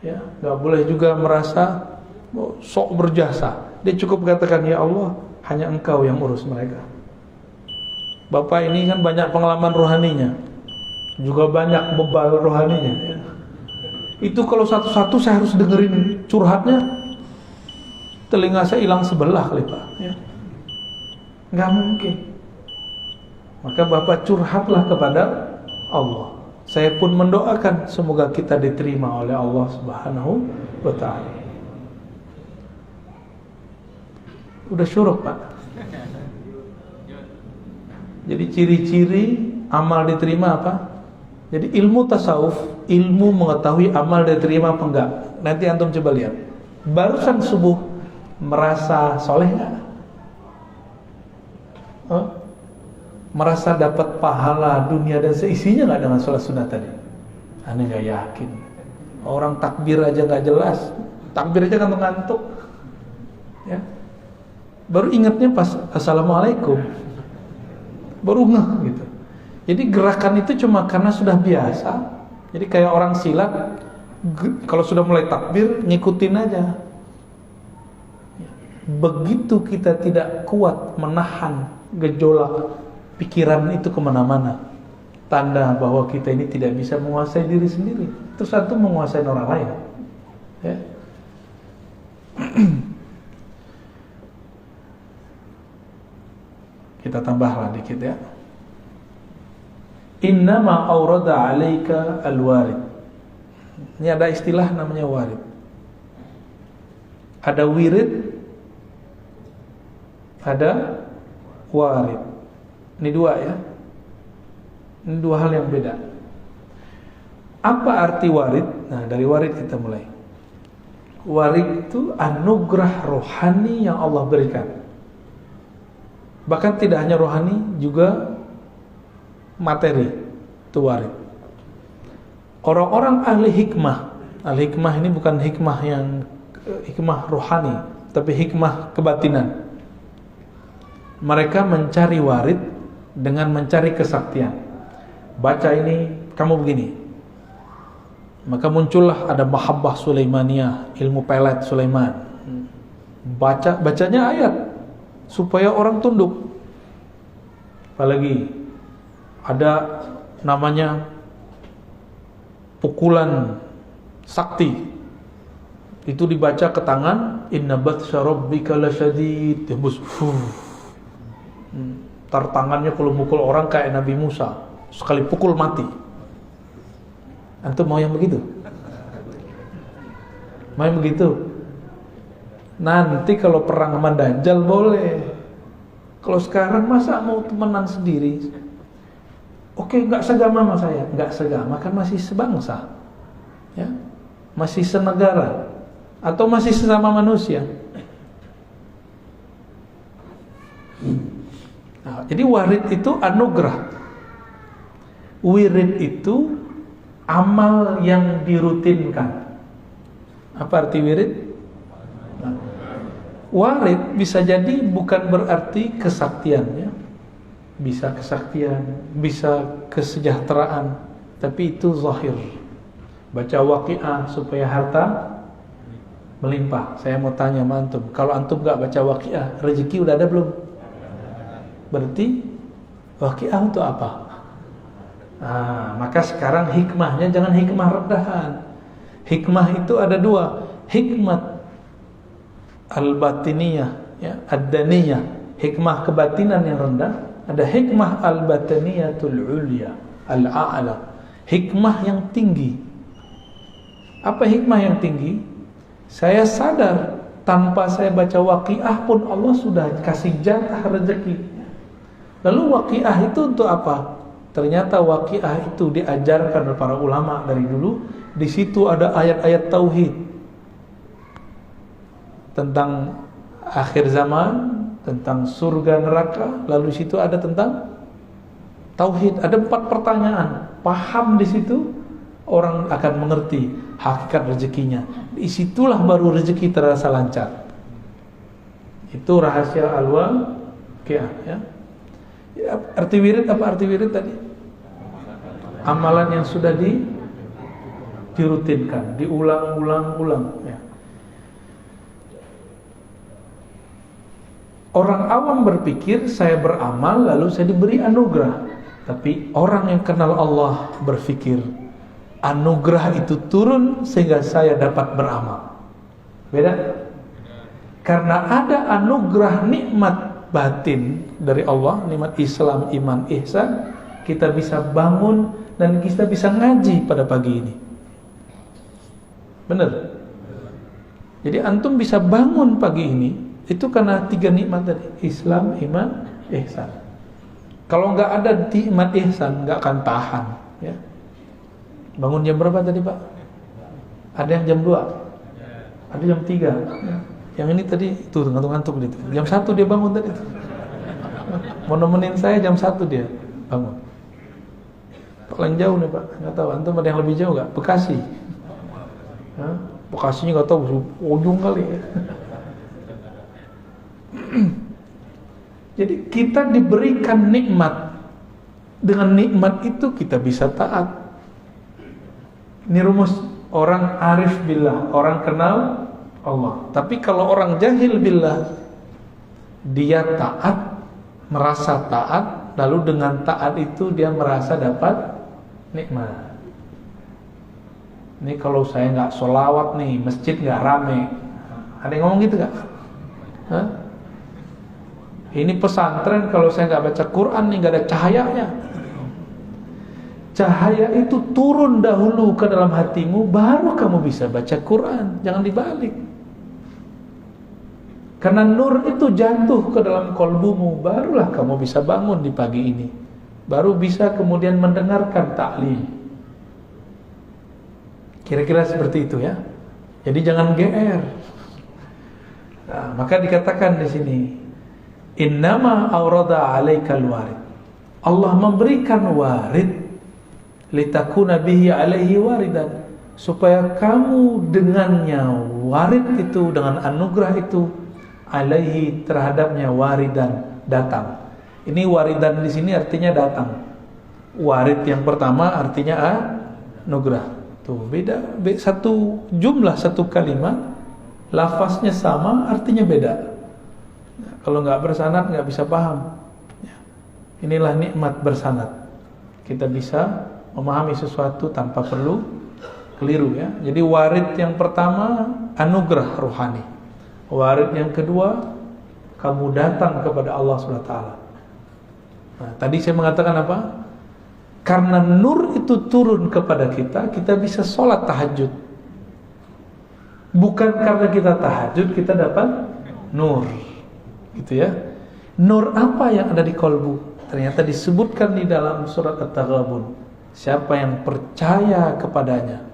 ya, nggak boleh juga merasa sok berjasa. Dia cukup katakan, ya Allah, hanya Engkau yang urus mereka. Bapak ini kan banyak pengalaman rohaninya, juga banyak bebal rohaninya. Ya. Itu kalau satu-satu saya harus dengerin curhatnya, telinga saya hilang sebelah kali Pak. Ya. Nggak mungkin. Maka Bapak curhatlah kepada Allah. Saya pun mendoakan semoga kita diterima oleh Allah Subhanahu wa ta'ala. Udah syuruk Pak. Jadi ciri-ciri amal diterima apa? Jadi ilmu tasawuf, ilmu mengetahui amal diterima apa enggak. Nanti antum coba lihat. Barusan subuh merasa soleh enggak? Merasa dapat pahala dunia dan seisinya nggak dengan sholat sunat tadi? Aneh nggak yakin. Orang takbir aja nggak jelas, takbir aja ngantuk-ngantuk. Ya, baru ingatnya pas assalamualaikum, baru ngeh gitu. Jadi gerakan itu cuma karena sudah biasa. Jadi kayak orang silat, kalau sudah mulai takbir ngikutin aja. begitu kita tidak kuat menahan gejolak pikiran itu kemana-mana, tanda bahwa kita ini tidak bisa menguasai diri sendiri. Terus antum menguasai orang lain, ya. Kita tambahlah dikit ya. Innama awrada 'alaika al-warid. Ini ada istilah namanya warid. Ada wirid, ada warid. Ini dua ya. Ini dua hal yang beda. Apa arti warid? Nah, dari warid kita mulai. Warid itu anugerah rohani yang Allah berikan. Bahkan tidak hanya rohani, juga materi. Itu warid. Orang-orang ahli hikmah. Ahli hikmah ini bukan hikmah yang hikmah rohani, tapi hikmah kebatinan. Mereka mencari warid dengan mencari kesaktian. Baca ini, kamu begini. Maka muncullah ada mahabbah Sulaimaniyah, ilmu pelet Sulaiman. Bacanya ayat supaya orang tunduk. Apalagi ada namanya pukulan sakti. Itu dibaca ke tangan, inna batsya rabbika lasyadid. Tembus. Tar tangannya kalau mukul orang kayak Nabi Musa, sekali pukul mati. Antum mau yang begitu? Mau yang begitu? Nanti kalau perang sama Dajjal boleh. Kalau sekarang masa mau temenan sendiri? Oke, nggak segama sama saya, nggak segama kan masih sebangsa, ya, masih senegara, atau masih sesama manusia. Nah, jadi warid itu anugerah. Wirid itu amal yang dirutinkan. Apa arti wirid? Nah, warid bisa jadi bukan berarti kesaktian, ya. Bisa kesaktian, bisa kesejahteraan, tapi itu zahir. Baca Waqiah supaya harta melimpah. Saya mau tanya sama antum, kalau antum gak baca Waqiah, rezeki udah ada belum? Berarti Waqiah untuk apa? Maka sekarang hikmahnya jangan hikmah rendahan. Hikmah itu ada dua, hikmat al-batiniyah, ya, ad-daniyah, hikmah kebatinan yang rendah. Ada hikmah al-bataniyatul ulya, al-a'la, hikmah yang tinggi. Apa hikmah yang tinggi? Saya sadar tanpa saya baca Waqiah pun Allah sudah kasih jatah rezeki. Lalu Waqiah itu untuk apa? Ternyata Waqiah itu diajarkan oleh para ulama dari dulu. Di situ ada ayat-ayat tauhid tentang akhir zaman, tentang surga neraka. Lalu di situ ada tentang tauhid. Ada 4 pertanyaan. Paham di situ, orang akan mengerti hakikat rezekinya. Di situlah baru rezeki terasa lancar. Itu rahasia al-Waqiah, ya. Arti wirid, apa arti wirid tadi? Amalan yang sudah dirutinkan, diulang-ulang, ya. Orang awam berpikir saya beramal lalu saya diberi anugerah. Tapi orang yang kenal Allah berpikir anugerah itu turun sehingga saya dapat beramal. Beda? Karena ada anugerah nikmat batin dari Allah, nikmat Islam, iman, ihsan, kita bisa bangun dan kita bisa ngaji pada pagi ini. Benar? Jadi antum bisa bangun pagi ini itu karena 3 nikmat tadi, Islam, iman, ihsan. Kalau nggak ada nikmat ihsan, nggak akan tahan, ya. Bangun jam berapa tadi Pak? Ada yang jam 2, ada jam 3, ya. Yang ini tadi tuh ngantuk-ngantuk gitu. Jam 1 dia bangun tadi. Mau nemenin saya jam 1 dia bangun. Paling jauh nih Pak, nggak tahu. Antum ada yang lebih jauh nggak? Bekasi. Hah? Bekasinya nggak tahu, ujung kali ya. Jadi kita diberikan nikmat. Dengan nikmat itu kita bisa taat. Ini rumus orang arif billah, orang kenal Allah. Tapi kalau orang jahil billah, dia taat, merasa taat, lalu dengan taat itu dia merasa dapat nikmat. Ini kalau saya nggak sholawat nih, masjid nggak rame, ada yang ngomong gitu nggak? Hah? Ini pesantren kalau saya nggak baca Quran nih, nggak ada cahayanya. Cahaya itu turun dahulu ke dalam hatimu, baru kamu bisa baca Quran. Jangan dibalik. Karena nur itu jatuh ke dalam kolbumu, barulah kamu bisa bangun di pagi ini. Baru bisa kemudian mendengarkan taklim. Kira-kira seperti itu ya. Jadi jangan GR. Nah, maka dikatakan di sini, innama awrada 'alaikal warid. Allah memberikan warid litakuna bihi alaihi waridan, supaya kamu dengannya warid itu, dengan anugerah itu, alaihi terhadapnya waridan, datang. Ini waridan di sini artinya datang. Warid yang pertama artinya anugerah. Tuh beda, satu jumlah, satu kalimat, lafaznya sama, artinya beda. Kalau nggak bersanad nggak bisa paham. Inilah nikmat bersanad. Kita bisa memahami sesuatu tanpa perlu keliru ya. Jadi warid yang pertama anugerah rohani. Warid yang kedua, kamu datang kepada Allah SWT. Nah, tadi saya mengatakan apa? Karena nur itu turun kepada kita, kita bisa sholat tahajud. Bukan karena kita tahajud kita dapat nur, gitu ya. Nur apa yang ada di kolbu? Ternyata disebutkan di dalam surat At-Taghabun. Siapa yang percaya kepadanya,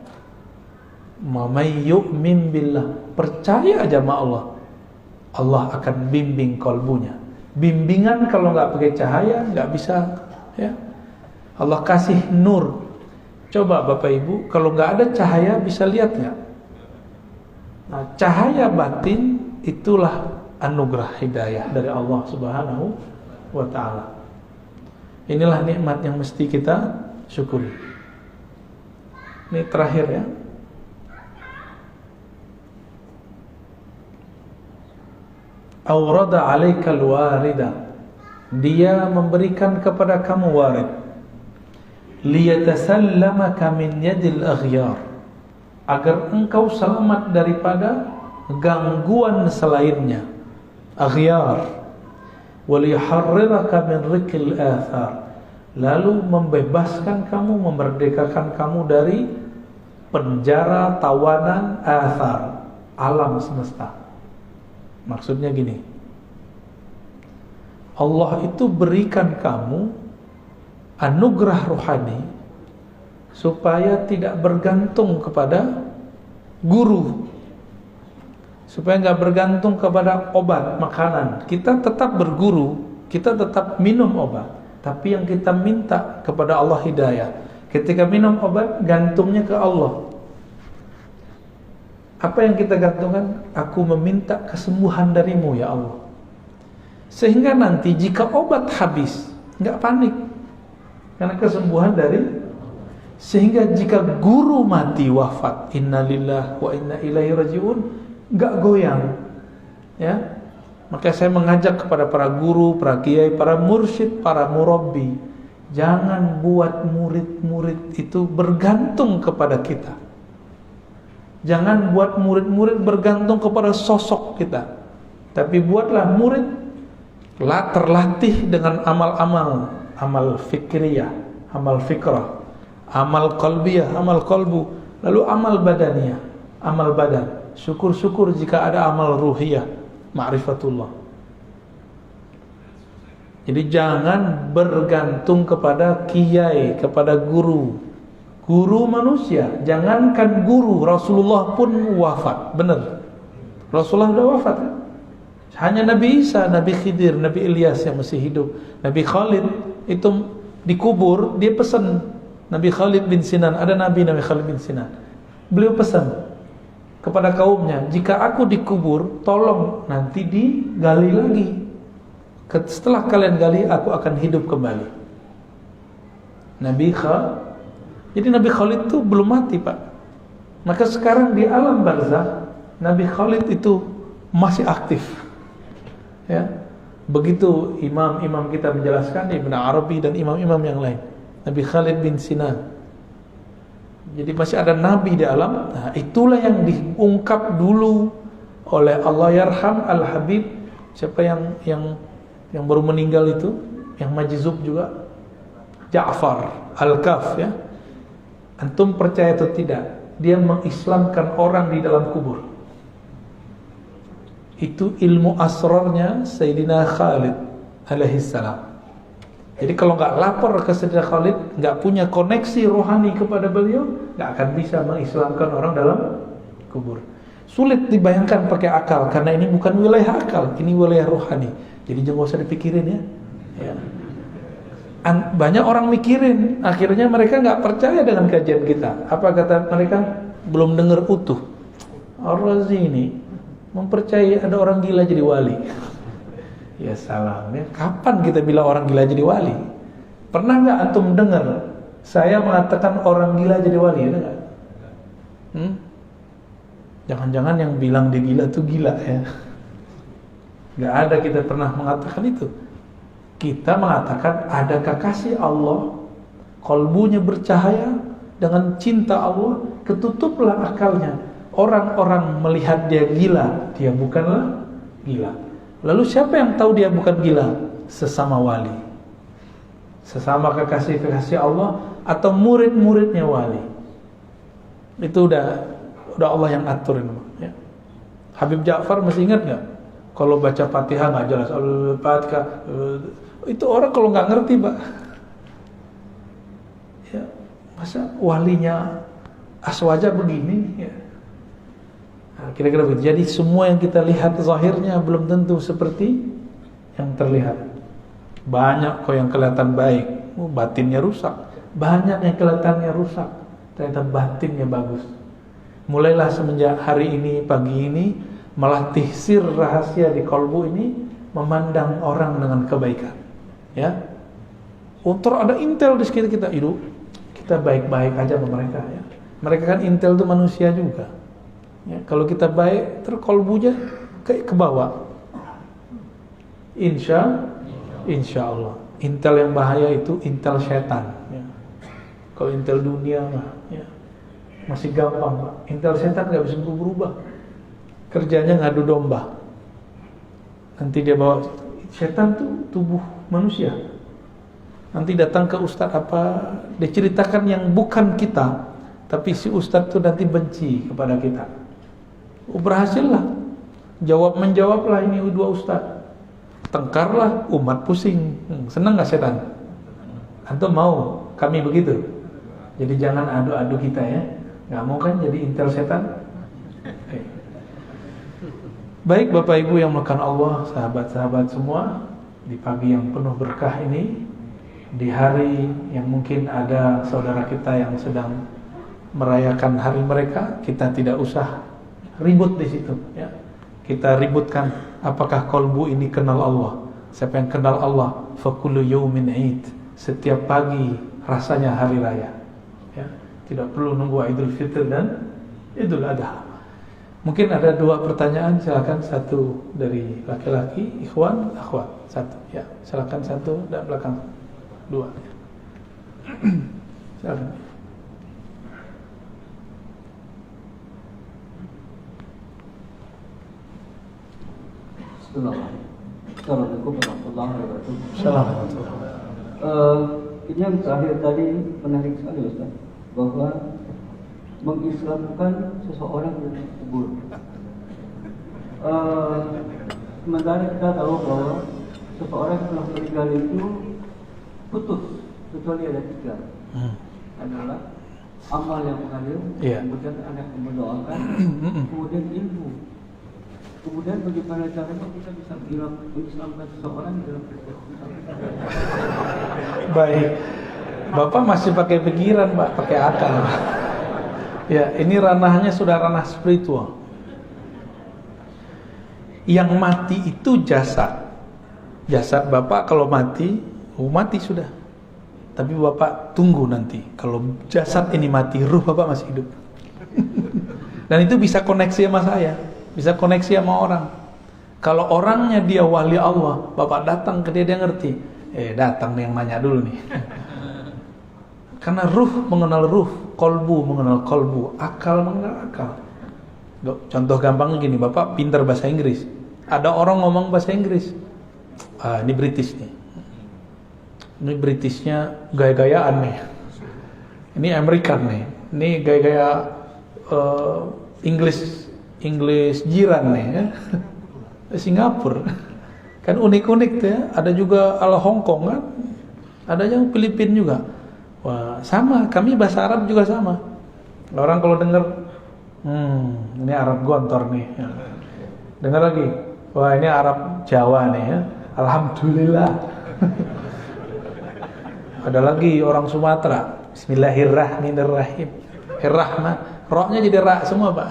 may yu'min billah, percaya aja sama Allah, Allah akan bimbing kolbunya. Bimbingan kalau nggak pakai cahaya nggak bisa ya. Allah kasih nur. Coba Bapak Ibu, kalau nggak ada cahaya bisa lihat nggak? Nah, cahaya batin itulah anugerah hidayah dari Allah Subhanahu wa Ta'ala. Inilah nikmat yang mesti kita syukuri. Ini terakhir ya. Awrada 'alaikal warida. Dia memberikan kepada kamu warid. Liyatasallamaka min yadil aghyar. Agar engkau selamat daripada gangguan selainnya. Aghyar. Waliyuharriraka min rikil athar. Lalu membebaskan kamu, memerdekakan kamu dari penjara, tawanan, athar, alam semesta. Maksudnya gini, Allah itu berikan kamu anugerah rohani supaya tidak bergantung kepada guru, supaya nggak bergantung kepada obat, makanan. Kita tetap berguru, kita tetap minum obat, tapi yang kita minta kepada Allah hidayah. Ketika minum obat, gantungnya ke Allah. Apa yang kita gantungkan? Aku meminta kesembuhan darimu ya Allah. Sehingga nanti jika obat habis, nggak panik, karena kesembuhan dari. Sehingga jika guru mati wafat, innalillahi wa inna ilaihi rajiun, nggak goyang, ya. Maka saya mengajak kepada para guru, para kiai, para mursyid, para murabbi, jangan buat murid-murid itu bergantung kepada kita. Jangan buat murid-murid bergantung kepada sosok kita. Tapi buatlah murid terlatih dengan amal-amal, amal fikriyah, amal fikrah, amal qalbiyah, amal qalbu, lalu amal badaniyah, amal badan. Syukur-syukur jika ada amal ruhiyah, ma'rifatullah. Jadi jangan bergantung kepada kiai, kepada guru. Guru manusia, jangankan guru, Rasulullah pun wafat, benar. Rasulullah sudah wafat kan? Hanya Nabi Isa, Nabi Khidir, Nabi Ilyas yang masih hidup. Nabi Khalid itu dikubur, dia pesan. Nabi Khalid bin Sinan, ada Nabi Khalid bin Sinan. Beliau pesan kepada kaumnya, jika aku dikubur, tolong nanti digali lagi. Setelah kalian gali, aku akan hidup kembali. Jadi Nabi Khalid itu belum mati, Pak. Maka sekarang di alam barzakh Nabi Khalid itu masih aktif. Ya. Begitu imam-imam kita menjelaskan, Ibn Arabi dan imam-imam yang lain. Nabi Khalid bin Sinan. Jadi masih ada nabi di alam. Nah, itulah yang diungkap dulu oleh Allah yarham Al-Habib. Siapa yang baru meninggal itu, yang majzub juga, Ja'far Al-Kaf, ya. Antum percaya atau tidak, dia mengislamkan orang di dalam kubur. Itu ilmu asrarnya Sayyidina Khalid alaihissalam. Jadi kalau nggak lapor ke Sayyidina Khalid, nggak punya koneksi rohani kepada beliau, nggak akan bisa mengislamkan orang dalam kubur. Sulit dibayangkan pakai akal, karena ini bukan wilayah akal, ini wilayah rohani. Jadi jangan usah dipikirin ya. Banyak orang mikirin, akhirnya mereka nggak percaya dengan kajian kita. Apa kata mereka? Belum dengar utuh. Ar-Razi ini mempercayai ada orang gila jadi wali. Ya salam ya. Kapan kita bilang orang gila jadi wali? Pernah nggak antum dengar saya mengatakan orang gila jadi wali? Ada nggak? Jangan-jangan yang bilang dia gila tuh gila ya. Nggak ada kita pernah mengatakan itu. Kita mengatakan ada kekasih Allah, kalbunya bercahaya dengan cinta Allah, ketutuplah akalnya. Orang-orang melihat dia gila, dia bukanlah gila. Lalu siapa yang tahu dia bukan gila? Sesama wali, sesama kekasih-kekasih Allah atau murid-muridnya wali. Itu udah Allah yang aturin ya. Habib Ja'far masih ingat nggak? Kalau baca Fatihah nggak jelas, Al-Fatihah itu orang kalau nggak ngerti, Pak. Ya, masa walinya Aswaja begini ya. Nah, kira-kira begitu. Jadi semua yang kita lihat zahirnya belum tentu seperti yang terlihat. Banyak kok yang kelihatan baik, batinnya rusak. Banyak yang kelihatannya rusak, ternyata batinnya bagus. Mulailah semenjak hari ini, pagi ini, melatih sir rahasia di kalbu ini, memandang orang dengan kebaikan. Ya, untuk ada intel di sekitar kita, itu kita baik-baik aja sama mereka. Ya. Mereka kan intel itu manusia juga. Ya, kalau kita baik, terkolbunya kayak ke bawah. Insya Allah. Intel yang bahaya itu intel setan. Ya. Kalau intel dunia ya, masih gampang, Pak. Intel setan nggak bisa berubah. Kerjanya ngadu domba. Nanti dia bawa setan tuh tubuh manusia. Nanti datang ke ustadz apa, diceritakan yang bukan kita, tapi si ustadz tuh nanti benci kepada kita. Berhasillah. Menjawablah ini dua ustadz. Tengkarlah, umat pusing. Senang gak setan? Antum mau kami begitu? Jadi jangan adu-adu kita ya. Gak mau kan jadi intel setan? Baik Bapak Ibu yang melakukan Allah, sahabat-sahabat semua, di pagi yang penuh berkah ini, di hari yang mungkin ada saudara kita yang sedang merayakan hari mereka, kita tidak usah ribut di situ ya. Kita ributkan apakah kalbu ini kenal Allah. Siapa yang kenal Allah, fakullu yaumin 'id. Setiap pagi rasanya hari raya. Ya, tidak perlu nunggu Idul Fitri dan Idul Adha. Mungkin ada dua pertanyaan, silakan satu dari laki-laki, ikhwan, akhwat, satu. Ya, silakan satu dan belakang dua. Silakan. Assalamualaikum warahmatullahi wabarakatuh. Assalamualaikum. Ini yang terakhir tadi menarik sekali Ustaz, bahwa mengislamkan seseorang dari kubur. Sementara kita tahu bahwa seseorang setelah meninggal itu putus, kecuali ada tiga. Adalah amal yang mengalir, kemudian anak yang mendoakan, kemudian ilmu. Kemudian bagaimana caranya kita bisa mengislamkan seseorang dalam perspektif? Baik, Bapak masih pakai pikiran, Pak, pakai akal. Ya, ini ranahnya sudah ranah spiritual. Yang mati itu jasad. Jasad Bapak kalau mati, mati sudah. Tapi Bapak tunggu nanti. Kalau jasad ini mati, ruh Bapak masih hidup. Dan itu bisa koneksi sama saya. bisa koneksi sama orang. Kalau orangnya dia wali Allah, Bapak datang ke dia ngerti. Datang nih yang nanya dulu nih. Karena ruh mengenal ruh, kolbu mengenal kolbu, akal mengenal akal. Contoh gampangnya gini, Bapak pintar bahasa Inggris. Ada orang ngomong bahasa Inggris. Ini British nih. Ini Britishnya gaya-gayaan nih. Ini American nih. Ini gaya-gaya English jiran nih ya. Singapura. Kan unik-unik tuh ya. Ada juga ala Hong Kong kan. Ada yang Filipina juga. Wah, sama, kami bahasa Arab juga sama. Orang kalau dengar ini Arab gontor nih. Dengar lagi. Wah, ini Arab Jawa nih ya. Alhamdulillah. Ada lagi orang Sumatera. Bismillahirrahmanirrahim. Irrahman. Roknya jadi ra semua, Pak.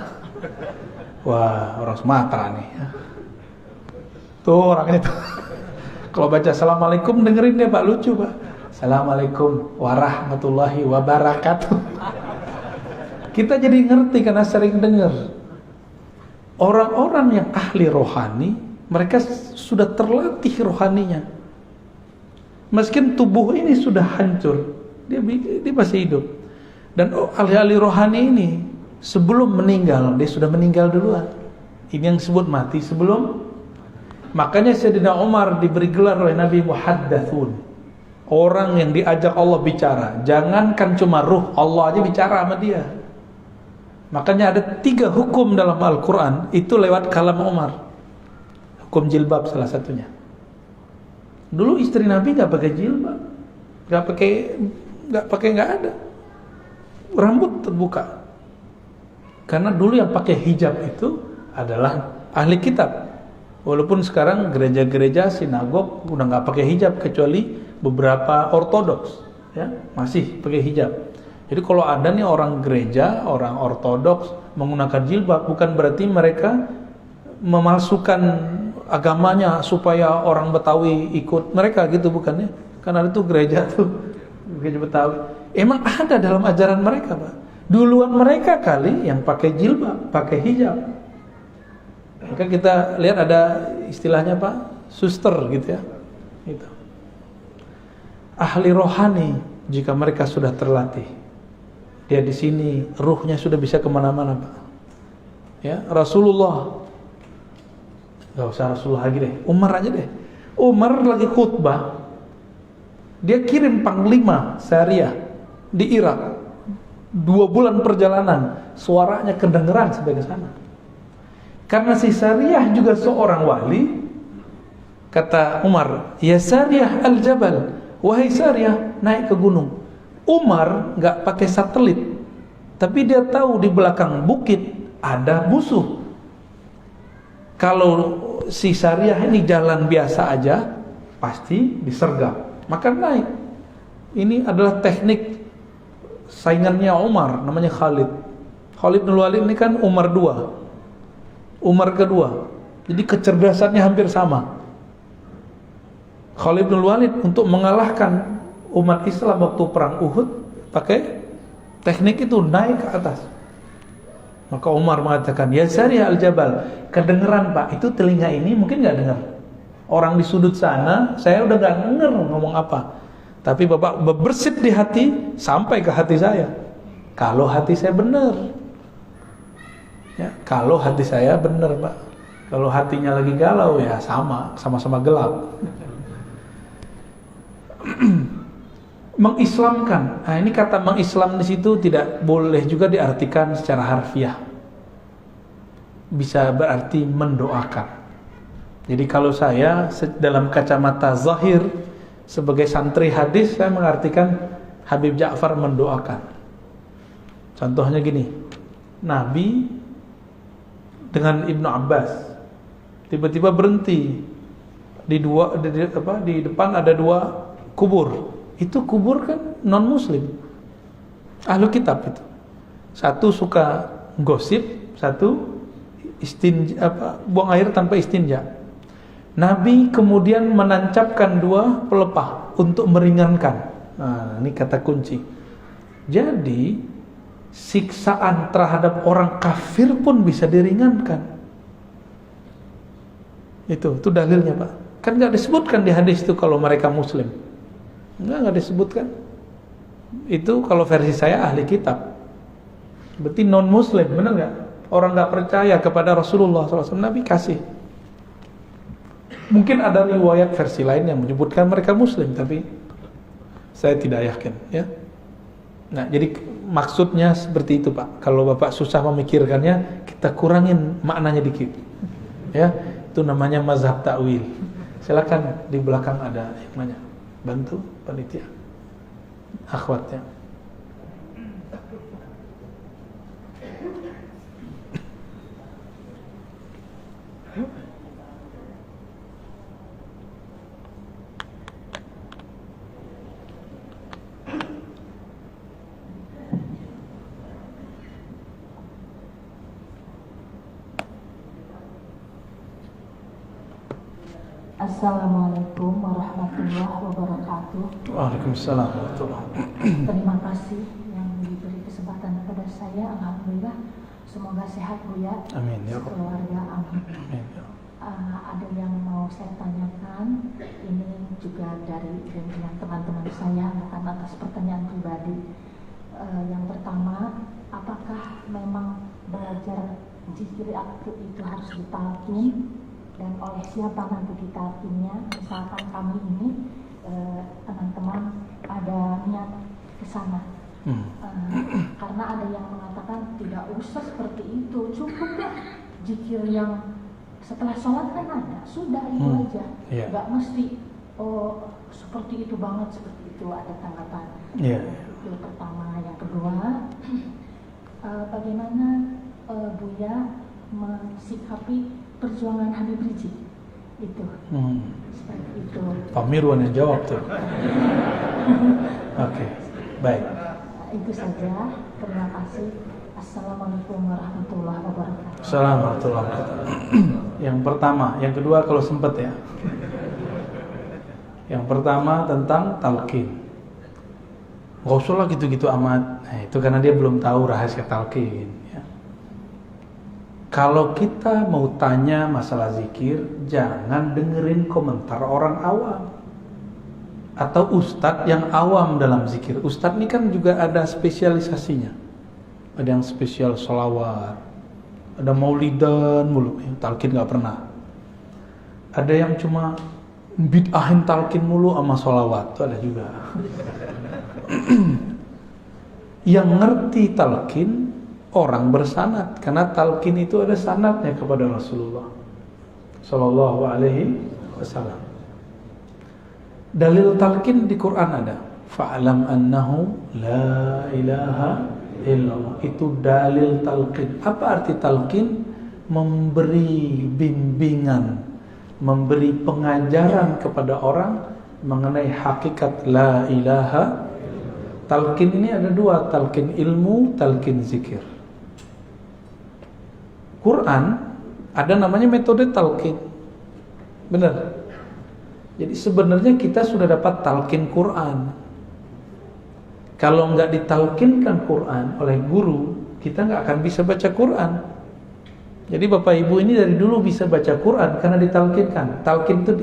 Wah, orang Sumatera nih. Tuh orangnya tuh. Kalau baca Assalamualaikum dengerin deh, Pak, lucu, Pak. Assalamualaikum warahmatullahi wabarakatuh. Kita jadi ngerti karena sering dengar. Orang-orang yang ahli rohani, mereka sudah terlatih rohaninya. Meskipun tubuh ini sudah hancur, dia masih hidup. Dan ahli-ahli rohani ini sebelum meninggal, dia sudah meninggal duluan. Ini yang disebut mati sebelum. Makanya Sayyidina Umar diberi gelar oleh Nabi Muhaddatsun. Orang yang diajak Allah bicara. Jangankan cuma ruh, Allah aja bicara sama dia. Makanya ada 3 hukum dalam Al-Quran, itu lewat kalam Umar. Hukum jilbab salah satunya. Dulu istri Nabi gak pakai jilbab, gak ada. Rambut terbuka. Karena dulu yang pakai hijab itu adalah ahli kitab. Walaupun sekarang gereja-gereja, sinagog udah gak pakai hijab, kecuali beberapa ortodoks ya, masih pakai hijab. Jadi kalau ada nih orang gereja, orang ortodoks menggunakan jilbab, bukan berarti mereka memalsukan agamanya supaya orang Betawi ikut mereka gitu, bukan ya. Kan ada tuh gereja Betawi. Emang ada dalam ajaran mereka, Pak. Duluan mereka kali yang pakai jilbab, pakai hijab. Maka kita lihat ada istilahnya, Pak, suster gitu ya. Gitu. Ahli rohani, jika mereka sudah terlatih, dia di sini ruhnya sudah bisa kemana-mana, Pak. Ya, Rasulullah, gak usah Rasulullah lagi deh, Umar aja deh. Umar lagi khutbah, dia kirim panglima syariah di Irak. 2 bulan perjalanan, suaranya kedengeran sampai ke sana. Karena si Sariyah juga seorang wali, kata Umar, ya Sariyah al-Jabal, wahai Sariyah, naik ke gunung. Umar gak pakai satelit, tapi dia tahu di belakang bukit ada musuh. Kalau si Sariyah ini jalan biasa aja, pasti disergap, maka naik. Ini adalah teknik saingannya Umar, namanya Khalid. Khalid bin Walid ini kan Umar 2, Umar kedua. Jadi kecerdasannya hampir sama. Khalid bin Walid untuk mengalahkan umat Islam waktu perang Uhud pakai teknik itu, naik ke atas. Maka Umar mengatakan, ya Sariyah al-Jabal, kedengeran Pak, itu telinga ini mungkin gak dengar. Orang di sudut sana, saya udah gak denger ngomong apa. Tapi Bapak berbersit di hati, sampai ke hati saya. Kalau hati saya benar. Ya, kalau hati saya benar, Pak. Kalau hatinya lagi galau, ya sama-sama gelap. Mengislamkan. Nah, ini kata mengislam di situ tidak boleh juga diartikan secara harfiah. Bisa berarti mendoakan. Jadi kalau saya dalam kacamata zahir sebagai santri hadis, saya mengartikan Habib Ja'far mendoakan. Contohnya gini, Nabi dengan Ibnu Abbas tiba-tiba berhenti di depan ada 2 kubur. Itu kubur kan non muslim, ahlu kitab itu. Satu suka gosip, satu buang air tanpa istinja. Nabi kemudian menancapkan 2 pelepah untuk meringankan. Nah, ini kata kunci. Jadi siksaan terhadap orang kafir pun bisa diringankan Itu dalilnya Pak. Kan nggak disebutkan di hadis itu kalau mereka Muslim. Nggak disebutkan. Itu kalau versi saya ahli kitab. Berarti non Muslim, benar nggak? Orang nggak percaya kepada Rasulullah SAW, Nabi kasih. Mungkin ada riwayat versi lain yang menyebutkan mereka Muslim, tapi saya tidak yakin. Ya. Nah, jadi maksudnya seperti itu Pak. Kalau Bapak susah memikirkannya, kita kurangin maknanya dikit. Ya, itu namanya mazhab ta'wil. Silakan di belakang ada hikmahnya. Bantu panitia. Akhwatnya. Assalamualaikum warahmatullahi wabarakatuh. Waalaikumsalam warahmatullahi wabarakatuh. Terima kasih yang diberi kesempatan kepada saya. Alhamdulillah. Semoga sehat Bu ya. Amin ya Rabb. Keluarga amin. Amin ya Rabb. Ada yang mau saya tanyakan. Ini juga dari dengan teman-teman saya, bukan atas pertanyaan pribadi. Yang pertama, apakah memang belajar zikir aktif itu harus ditalkin? Dan oleh siapa nanti ditalkinnya? Misalkan kami ini teman-teman ada niat ke sana. Karena ada yang mengatakan tidak usah seperti itu, cukuplah zikir yang setelah sholat kan ada, sudah itu aja, nggak mesti seperti itu banget, seperti itu. Ada tanggapan. Itu pertama. Yang kedua, bagaimana Buya mensikapi perjuangan Habib Rizik itu? Seperti itu. Pak Mirwan yang jawab tuh. Oke, baik. Itu saja. Terima kasih. Assalamualaikum warahmatullahi wabarakatuh. Assalamualaikum warahmatullahi wabarakatuh. Yang pertama, yang kedua kalau sempat ya. Yang pertama tentang talqin. Gak usah lah gitu-gitu amat. Nah, itu karena dia belum tahu rahasia talqin. Ya. Kalau kita mau tanya masalah zikir, jangan dengerin komentar orang awam atau ustadz yang awam dalam zikir. Ustadz ini kan juga ada spesialisasinya. Ada yang spesial sholawat, ada maulidan mulu, talqin gak pernah. Ada yang cuma bid'ahin talqin mulu sama sholawat, itu ada juga. Yang ngerti talqin orang bersanad, karena talqin itu ada sanadnya kepada Rasulullah Sallallahu Alaihi Wasallam. Dalil talqin di Quran ada. Fa'lam annahu la ilaha illallah. Itu dalil talqin. Apa arti talqin? Memberi bimbingan, memberi pengajaran kepada orang mengenai hakikat la ilaha. Talqin ini ada dua, talqin ilmu, talqin zikir. Quran ada namanya metode talqin. Benar. Jadi sebenarnya kita sudah dapat talqin Quran. Kalau nggak ditalqinkan Quran oleh guru, kita nggak akan bisa baca Quran. Jadi Bapak Ibu ini dari dulu bisa baca Quran karena ditalqinkan. Talqin itu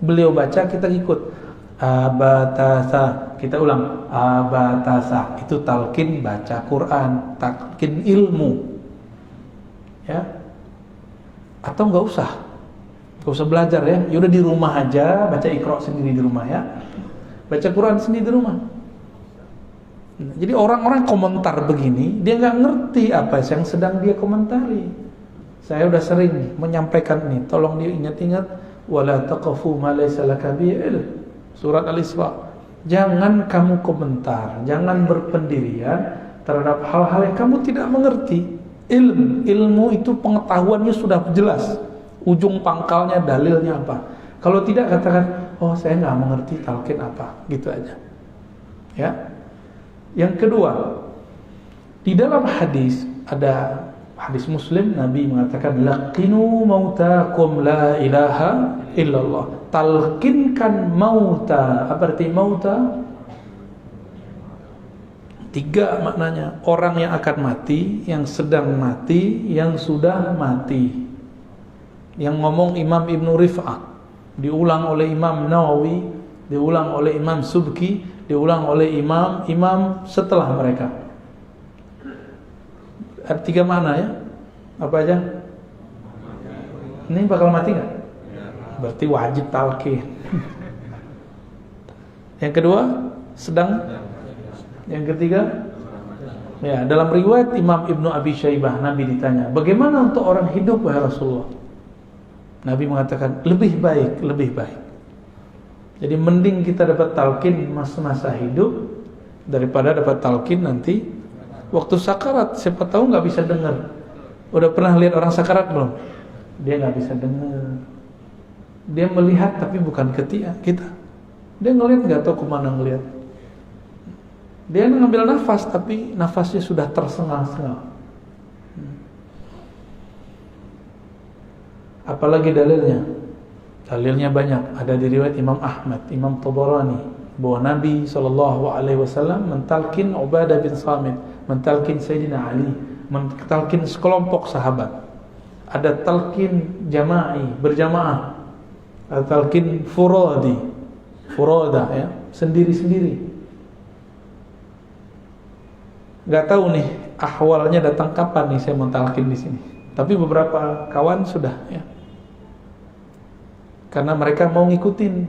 beliau baca, kita ikut. Abatasa, kita ulang. Abatasa, itu talqin baca Quran, talqin ilmu. Ya. Atau nggak usah belajar ya. Yaudah di rumah aja baca Iqra sendiri di rumah ya. Baca Quran sendiri di rumah. Jadi orang-orang komentar begini, dia nggak ngerti apa yang sedang dia komentari. Saya udah sering menyampaikan ini, tolong diingat-ingat. Wala taqfu ma laysa laka bihi ilm. Surat Al-Isra. Jangan kamu komentar, jangan berpendirian terhadap hal-hal yang kamu tidak mengerti. Ilmu itu pengetahuannya sudah jelas. Ujung pangkalnya, dalilnya apa. Kalau tidak katakan, oh saya nggak mengerti talqin apa, gitu aja. Ya. Yang kedua, di dalam hadis ada hadis Muslim, Nabi mengatakan, laqinu mautakum la ilaha illallah. Talqinkan mauta. Apa arti mauta? 3 maknanya. Orang yang akan mati, yang sedang mati, yang sudah mati. Yang ngomong Imam Ibnu Rif'ah, diulang oleh Imam Nawawi, diulang oleh Imam Subki, diulang oleh imam setelah mereka. Ada 3 makna ya. Apa aja? Ini bakal mati nggak? Berarti wajib talqin. Yang kedua, sedang. Yang ketiga, ya, dalam riwayat Imam Ibnu Abi Syaibah, Nabi ditanya, bagaimana untuk orang hidup wahai Rasulullah? Nabi mengatakan, lebih baik. Jadi mending kita dapat talqin masa hidup daripada dapat talqin nanti waktu sakarat. Siapa tahu nggak bisa dengar. Udah pernah lihat orang sakarat belum? Dia nggak bisa dengar. Dia melihat tapi bukan kita. Dia ngelihat nggak tahu kemana ngelihat. Dia ngambil nafas tapi nafasnya sudah tersengal-sengal. Apalagi dalilnya? Dalilnya banyak. Ada di riwayat Imam Ahmad, Imam Tabarani, bahwa Nabi SAW mentalkin Ubadah bin Samit, mentalkin Sayyidina Ali, mentalkin sekelompok sahabat. Ada talqin jama'i, berjamaah. Ada talqin furada ya, sendiri-sendiri. Gak tahu nih ahwalnya datang kapan nih saya mentalkin di sini. Tapi beberapa kawan sudah ya. Karena mereka mau ngikutin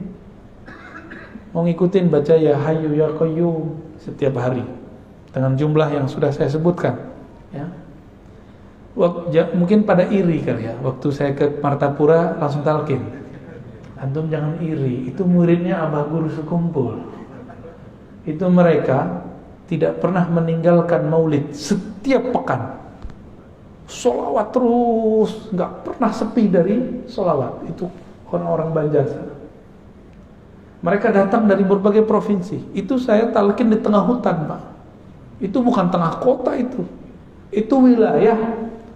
baca ya Hayyu ya Qayyum setiap hari dengan jumlah yang sudah saya sebutkan ya. Mungkin pada iri kali ya, waktu saya ke Martapura langsung talqin. Antum jangan iri, itu muridnya Abah Guru Sekumpul. Itu mereka tidak pernah meninggalkan maulid setiap pekan. Sholawat terus, nggak pernah sepi dari sholawat. Itu orang-orang Banjar sana. Mereka datang dari berbagai provinsi. Itu saya talqin di tengah hutan, Pak. Itu bukan tengah kota itu. Itu wilayah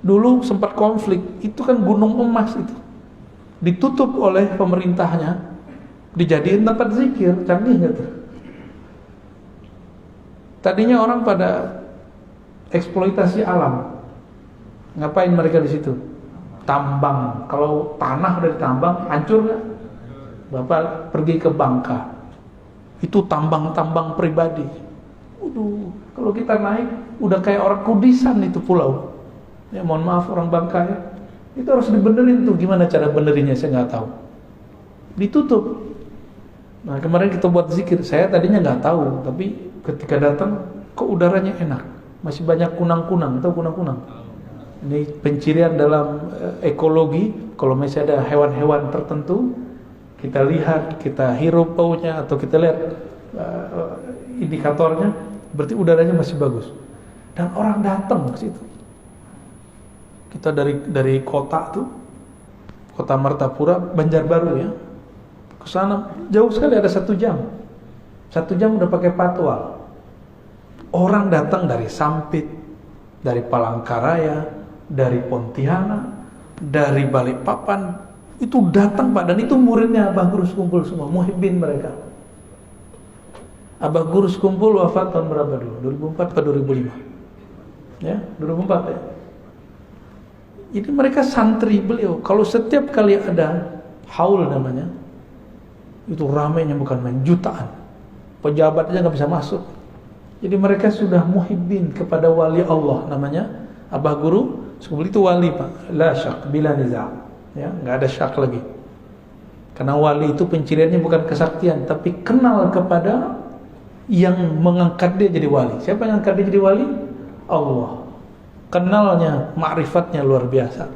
dulu sempat konflik. Itu kan gunung emas itu. Ditutup oleh pemerintahnya, dijadiin tempat zikir. Canggih nggak tuh? Tadinya orang pada eksploitasi alam. Ngapain mereka di situ? Tambang. Kalau tanah dari tambang hancur nggak? Bapak pergi ke Bangka, itu tambang-tambang pribadi. Kalau kita naik udah kayak orang kudisan itu pulau. Ya mohon maaf orang Bangka ya. Itu harus dibenerin tuh. Gimana cara benerinnya saya nggak tahu. Ditutup. Nah kemarin kita buat zikir. Saya tadinya nggak tahu, tapi ketika datang kok udaranya enak. Masih banyak kunang-kunang. Tahu kunang-kunang? Ini pencirian dalam ekologi. Kalau masih ada hewan-hewan tertentu, kita lihat, kita hirup baunya atau kita lihat indikatornya, berarti udaranya masih bagus. Dan orang datang ke situ. Kita dari kota tuh, kota Martapura, Banjarbaru ya, ke sana jauh sekali, ada 1 jam. 1 jam udah pakai patwal. Orang datang dari Sampit, dari Palangkaraya, dari Pontianak, dari Balikpapan, itu datang Pak, dan itu muridnya Abah Guru Sekumpul semua, muhibbin mereka. Abah Guru Sekumpul wafat tahun berapa dulu? 2004 atau 2005? Ya, 2004 ya. Jadi mereka santri beliau. Kalau setiap kali ada haul namanya, itu ramainya bukan main, jutaan. Pejabat aja nggak bisa masuk. Jadi mereka sudah muhibbin kepada wali Allah namanya Abah Guru Sekumpul. Itu wali Pak, la syak bila niza'. Ya, nggak ada syak lagi. Karena wali itu penciriannya bukan kesaktian, tapi kenal kepada yang mengangkat dia jadi wali. Siapa yang mengangkat dia jadi wali? Allah. Kenalnya, ma'rifatnya luar biasa.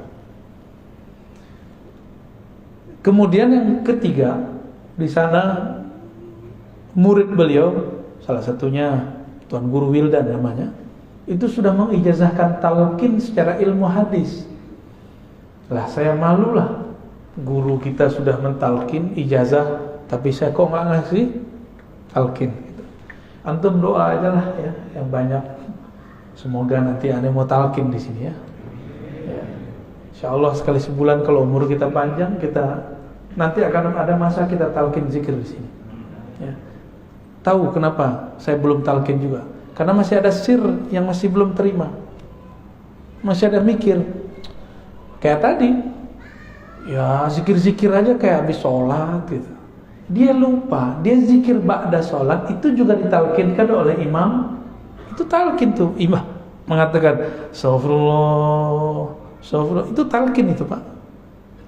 Kemudian yang ketiga, di sana murid beliau, salah satunya Tuan Guru Wildan namanya, itu sudah mengijazahkan talqin secara ilmu hadis. Lah saya malulah, guru kita sudah mentalkin ijazah, tapi saya kok nggak ngasih talqin. Antum doa aja lah ya, yang banyak. Semoga nanti anda mau talqin di sini ya. Insya Allah sekali sebulan kalau umur kita panjang, kita nanti akan ada masa kita talqin zikir di sini. Ya. Tahu kenapa saya belum talqin juga? Karena masih ada sir yang masih belum terima, masih ada mikir. Kayak tadi, Ya zikir-zikir aja kayak habis sholat gitu. Dia lupa, dia zikir ba'da sholat itu juga ditalkinkan oleh imam. Itu talkin tuh, imam mengatakan astagfirullah, astagfirullah, itu talkin itu Pak.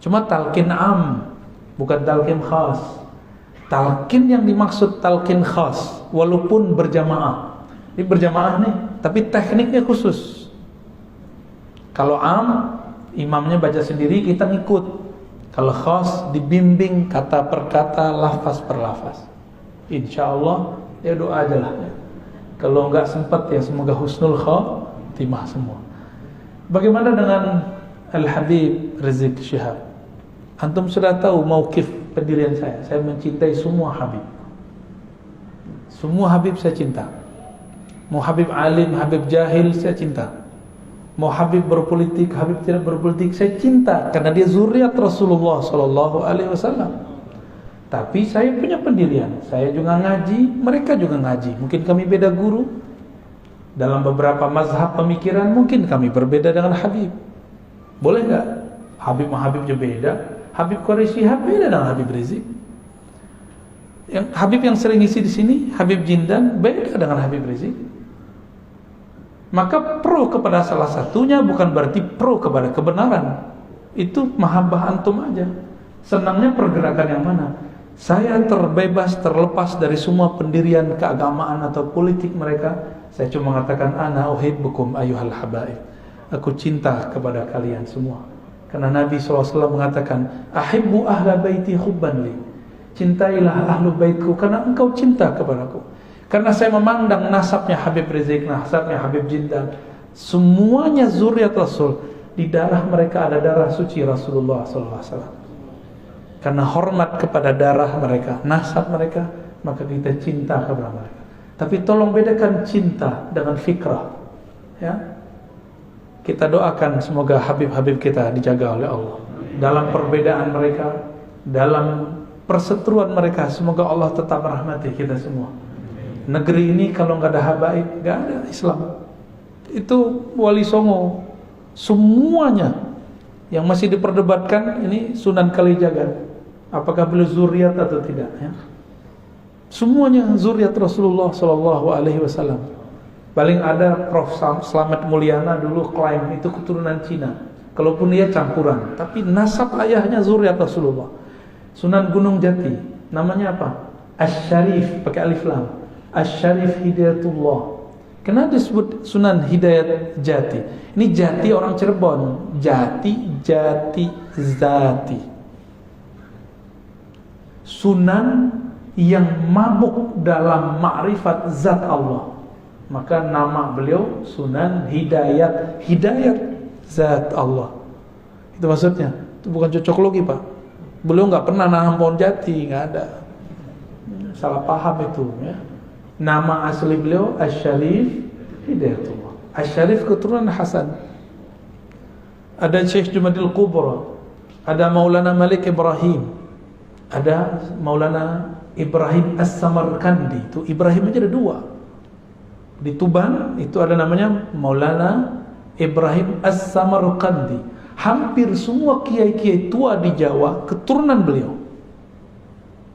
Cuma talkin am, bukan talkin khas. Talkin yang dimaksud talkin khas, walaupun berjamaah. Ini berjamaah nih, tapi tekniknya khusus. Kalau am, imamnya baca sendiri, kita ngikut. Kalau khas, dibimbing kata per kata, lafaz per lafaz. Insya Allah, ya doa aja lah. Kalau nggak sempat ya semoga husnul khatimah semua. Bagaimana dengan Al-Habib Rizik Syihab? Antum sudah tahu mauqif pendirian saya. Saya mencintai semua Habib. Semua Habib saya cinta. Mau Habib alim, Habib jahil, saya cinta. Mau Habib berpolitik, Habib tidak berpolitik, saya cinta karena dia zuriat Rasulullah SAW. Tapi saya punya pendirian. Saya juga ngaji, mereka juga ngaji. Mungkin kami beda guru. Dalam beberapa mazhab pemikiran mungkin kami berbeda dengan Habib. Boleh nggak? Habib sama Habibnya beda. Habib Quraisy beda dengan Habib Rizik. Habib yang sering isi di sini, Habib Jindan, beda dengan Habib Rizik. Maka pro kepada salah satunya bukan berarti pro kepada kebenaran. Itu mahabbah antum aja. Senangnya pergerakan yang mana? Saya terbebas, terlepas dari semua pendirian keagamaan atau politik mereka. Saya cuma mengatakan ana uhibbukum ayyuhal habaib. Aku cinta kepada kalian semua. Karena Nabi SAW mengatakan ahibbu ahla baiti hubban li. Cintailah ahlu baitku karena engkau cinta kepadaku. Karena saya memandang nasabnya Habib Rizik, nasabnya Habib Jindan, semuanya zuriat Rasul. Di darah mereka ada darah suci Rasulullah SAW. Karena hormat kepada darah mereka, nasab mereka, maka kita cinta kepada mereka. Tapi tolong bedakan cinta dengan fikrah. Ya, kita doakan semoga Habib-Habib kita dijaga oleh Allah. Dalam perbedaan mereka, dalam perseteruan mereka, semoga Allah tetap merahmati kita semua. Negeri ini kalau nggak ada habaib, nggak ada Islam. Itu Wali Songo, semuanya yang masih diperdebatkan ini Sunan Kalijaga, apakah beliau zuriat atau tidak? Ya. Semuanya zuriat Rasulullah SAW. Paling ada Prof. Slamet Mulyana dulu klaim itu keturunan Cina, kalaupun dia campuran, tapi nasab ayahnya zuriat Rasulullah. Sunan Gunung Jati, namanya apa? Asy-Syarif, pakai alif lam. Asy-Syarif Hidayatullah. Kenapa disebut Sunan Hidayat Jati? Ini Jati orang Cirebon. Jati, Jati, Zati. Sunan yang mabuk dalam ma'rifat zat Allah. Maka nama beliau Sunan Hidayat. Hidayat zat Allah. Itu maksudnya. Itu bukan cocok logi Pak. Beliau nggak pernah nanam pohon jati, nggak ada. Salah paham itu ya. Nama asli beliau Asy-Syarif Hidayatullah. Asy-Syarif keturunan Hasan. Ada Syekh Jumadil Kubra, ada Maulana Malik Ibrahim, ada Maulana Ibrahim As-Samarkandi. Itu Ibrahim aja ada dua. Di Tuban itu ada namanya Maulana Ibrahim As-Samarkandi. Hampir semua kiai-kiai tua di Jawa keturunan beliau.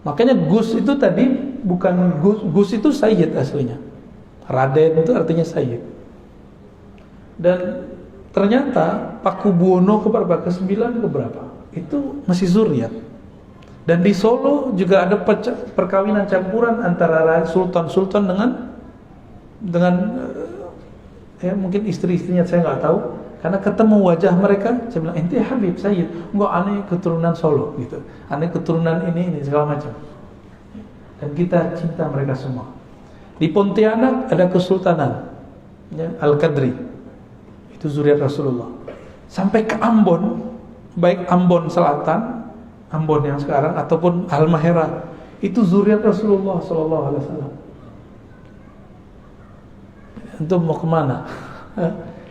Makanya Gus itu tadi bukan Gus itu Sayyid aslinya. Raden itu artinya Sayyid. Dan ternyata Paku Buwono ke-9 ke-berapa itu masih zuriat. Dan di Solo juga ada perkawinan campuran antara sultan-sultan dengan ya mungkin istri-istrinya saya nggak tahu. Karena ketemu wajah mereka, saya bilang, ente Habib Sayyid, enggak, aneh keturunan Solo gitu, aneh keturunan ini segala macam. Dan kita cinta mereka semua. Di Pontianak ada kesultanan ya, Al-Qadri, itu zuriat Rasulullah. Sampai ke Ambon, baik Ambon Selatan, Ambon yang sekarang ataupun Halmahera, itu zuriat Rasulullah SAW. Itu mau kemana?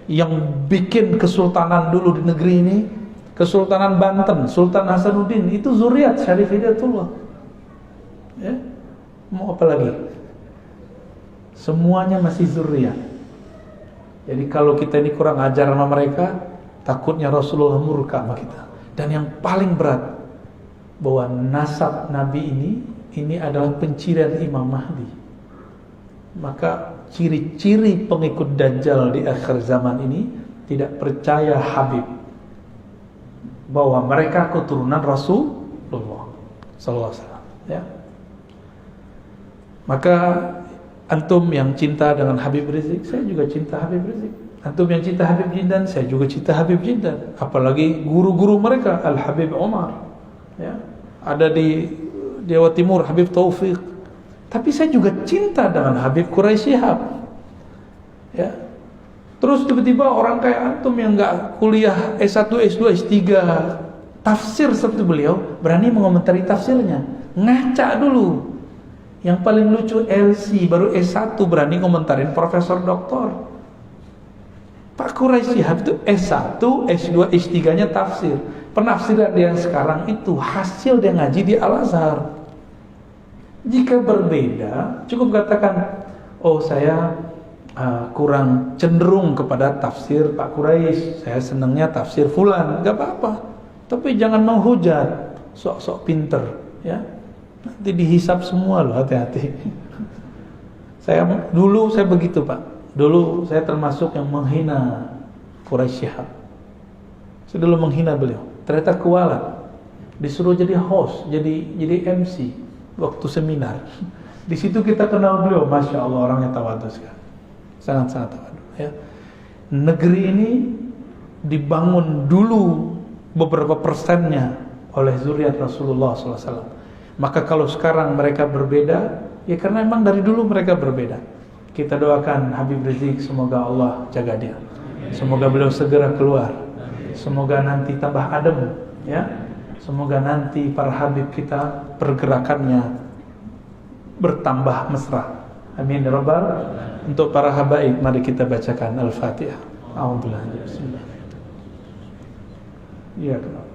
Yang bikin kesultanan dulu di negeri ini, Kesultanan Banten, Sultan Hasanuddin, itu zuriat Syarif Hidayatullah. Ya, mau apa lagi? Semuanya masih zuriat. Jadi kalau kita ini kurang ajar sama mereka, takutnya Rasulullah murka sama kita. Dan yang paling berat, bahwa nasab Nabi ini adalah pencirian Imam Mahdi. Maka ciri-ciri pengikut Dajjal di akhir zaman ini tidak percaya Habib, bahwa mereka keturunan Rasulullah sallallahu alaihi wasallam, ya. Maka antum yang cinta dengan Habib Rizik, saya juga cinta Habib Rizik. Antum yang cinta Habib Jindan, saya juga cinta Habib Jindan. Apalagi guru-guru mereka, Al-Habib Omar, ya. Ada di Jawa Timur Habib Taufik. Tapi saya juga cinta dengan Habib Quraisy Shihab, ya. Terus tiba-tiba orang kayak antum yang nggak kuliah S1, S2, S3 tafsir seperti beliau berani mengomentari tafsirnya. Ngaca dulu. Yang paling lucu LC baru S1 berani komentarin Profesor Doktor. Pak Quraisy Shihab itu S1, S2, S3-nya tafsir. Penafsiran dia sekarang itu hasil dia ngaji di Al-Azhar. Jika berbeda, cukup katakan, oh saya kurang cenderung kepada tafsir Pak Quraisy, saya senangnya tafsir fulan, gak apa-apa. Tapi jangan menghujat, sok-sok pinter, ya. Nanti dihisap semua loh, hati-hati. Dulu saya begitu, Pak. Dulu saya termasuk yang menghina Quraisy Shihab. Saya dulu menghina beliau. Ternyata kualat. Disuruh jadi host, jadi MC waktu seminar. Di situ kita kenal beliau, masya Allah, orangnya tawadhu sekali. Sangat-sangat tawadhu, ya. Negeri ini dibangun dulu beberapa persennya oleh zuriat Rasulullah SAW. Maka kalau sekarang mereka berbeda, ya karena memang dari dulu mereka berbeda. Kita doakan Habib Rizik, semoga Allah jaga dia. Semoga beliau segera keluar. Semoga nanti tambah adem, ya. Semoga nanti para Habib kita pergerakannya bertambah mesra. Amin ya rabbal. Untuk para habaib, mari kita bacakan Al-Fatihah. A'udzubillah. Bismillah. Ya Allah.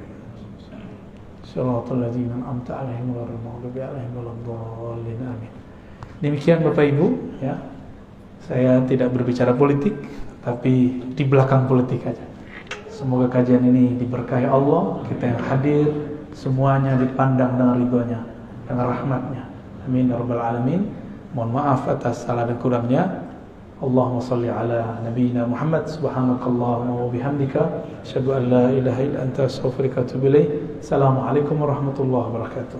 Shiratal ladzina an'amta 'alaihim ghairil maghdubi 'alaihim waladdallin. Amin. Demikian Bapak Ibu, ya. Saya tidak berbicara politik, tapi di belakang politik aja. Semoga kajian ini diberkahi Allah, kita yang hadir semuanya dipandang dengan ridhonya, dengan rahmatnya. Amin ya rabbal alamin. Mohon maaf atas salah dan kurangnya. Allahumma salli ala nabiyyina Muhammad. Subhanakallahumma wa bihamdika asyhadu an la ilaha illa anta astaghfiruka wa atubu ilaik. Assalamualaikum warahmatullahi wabarakatuh.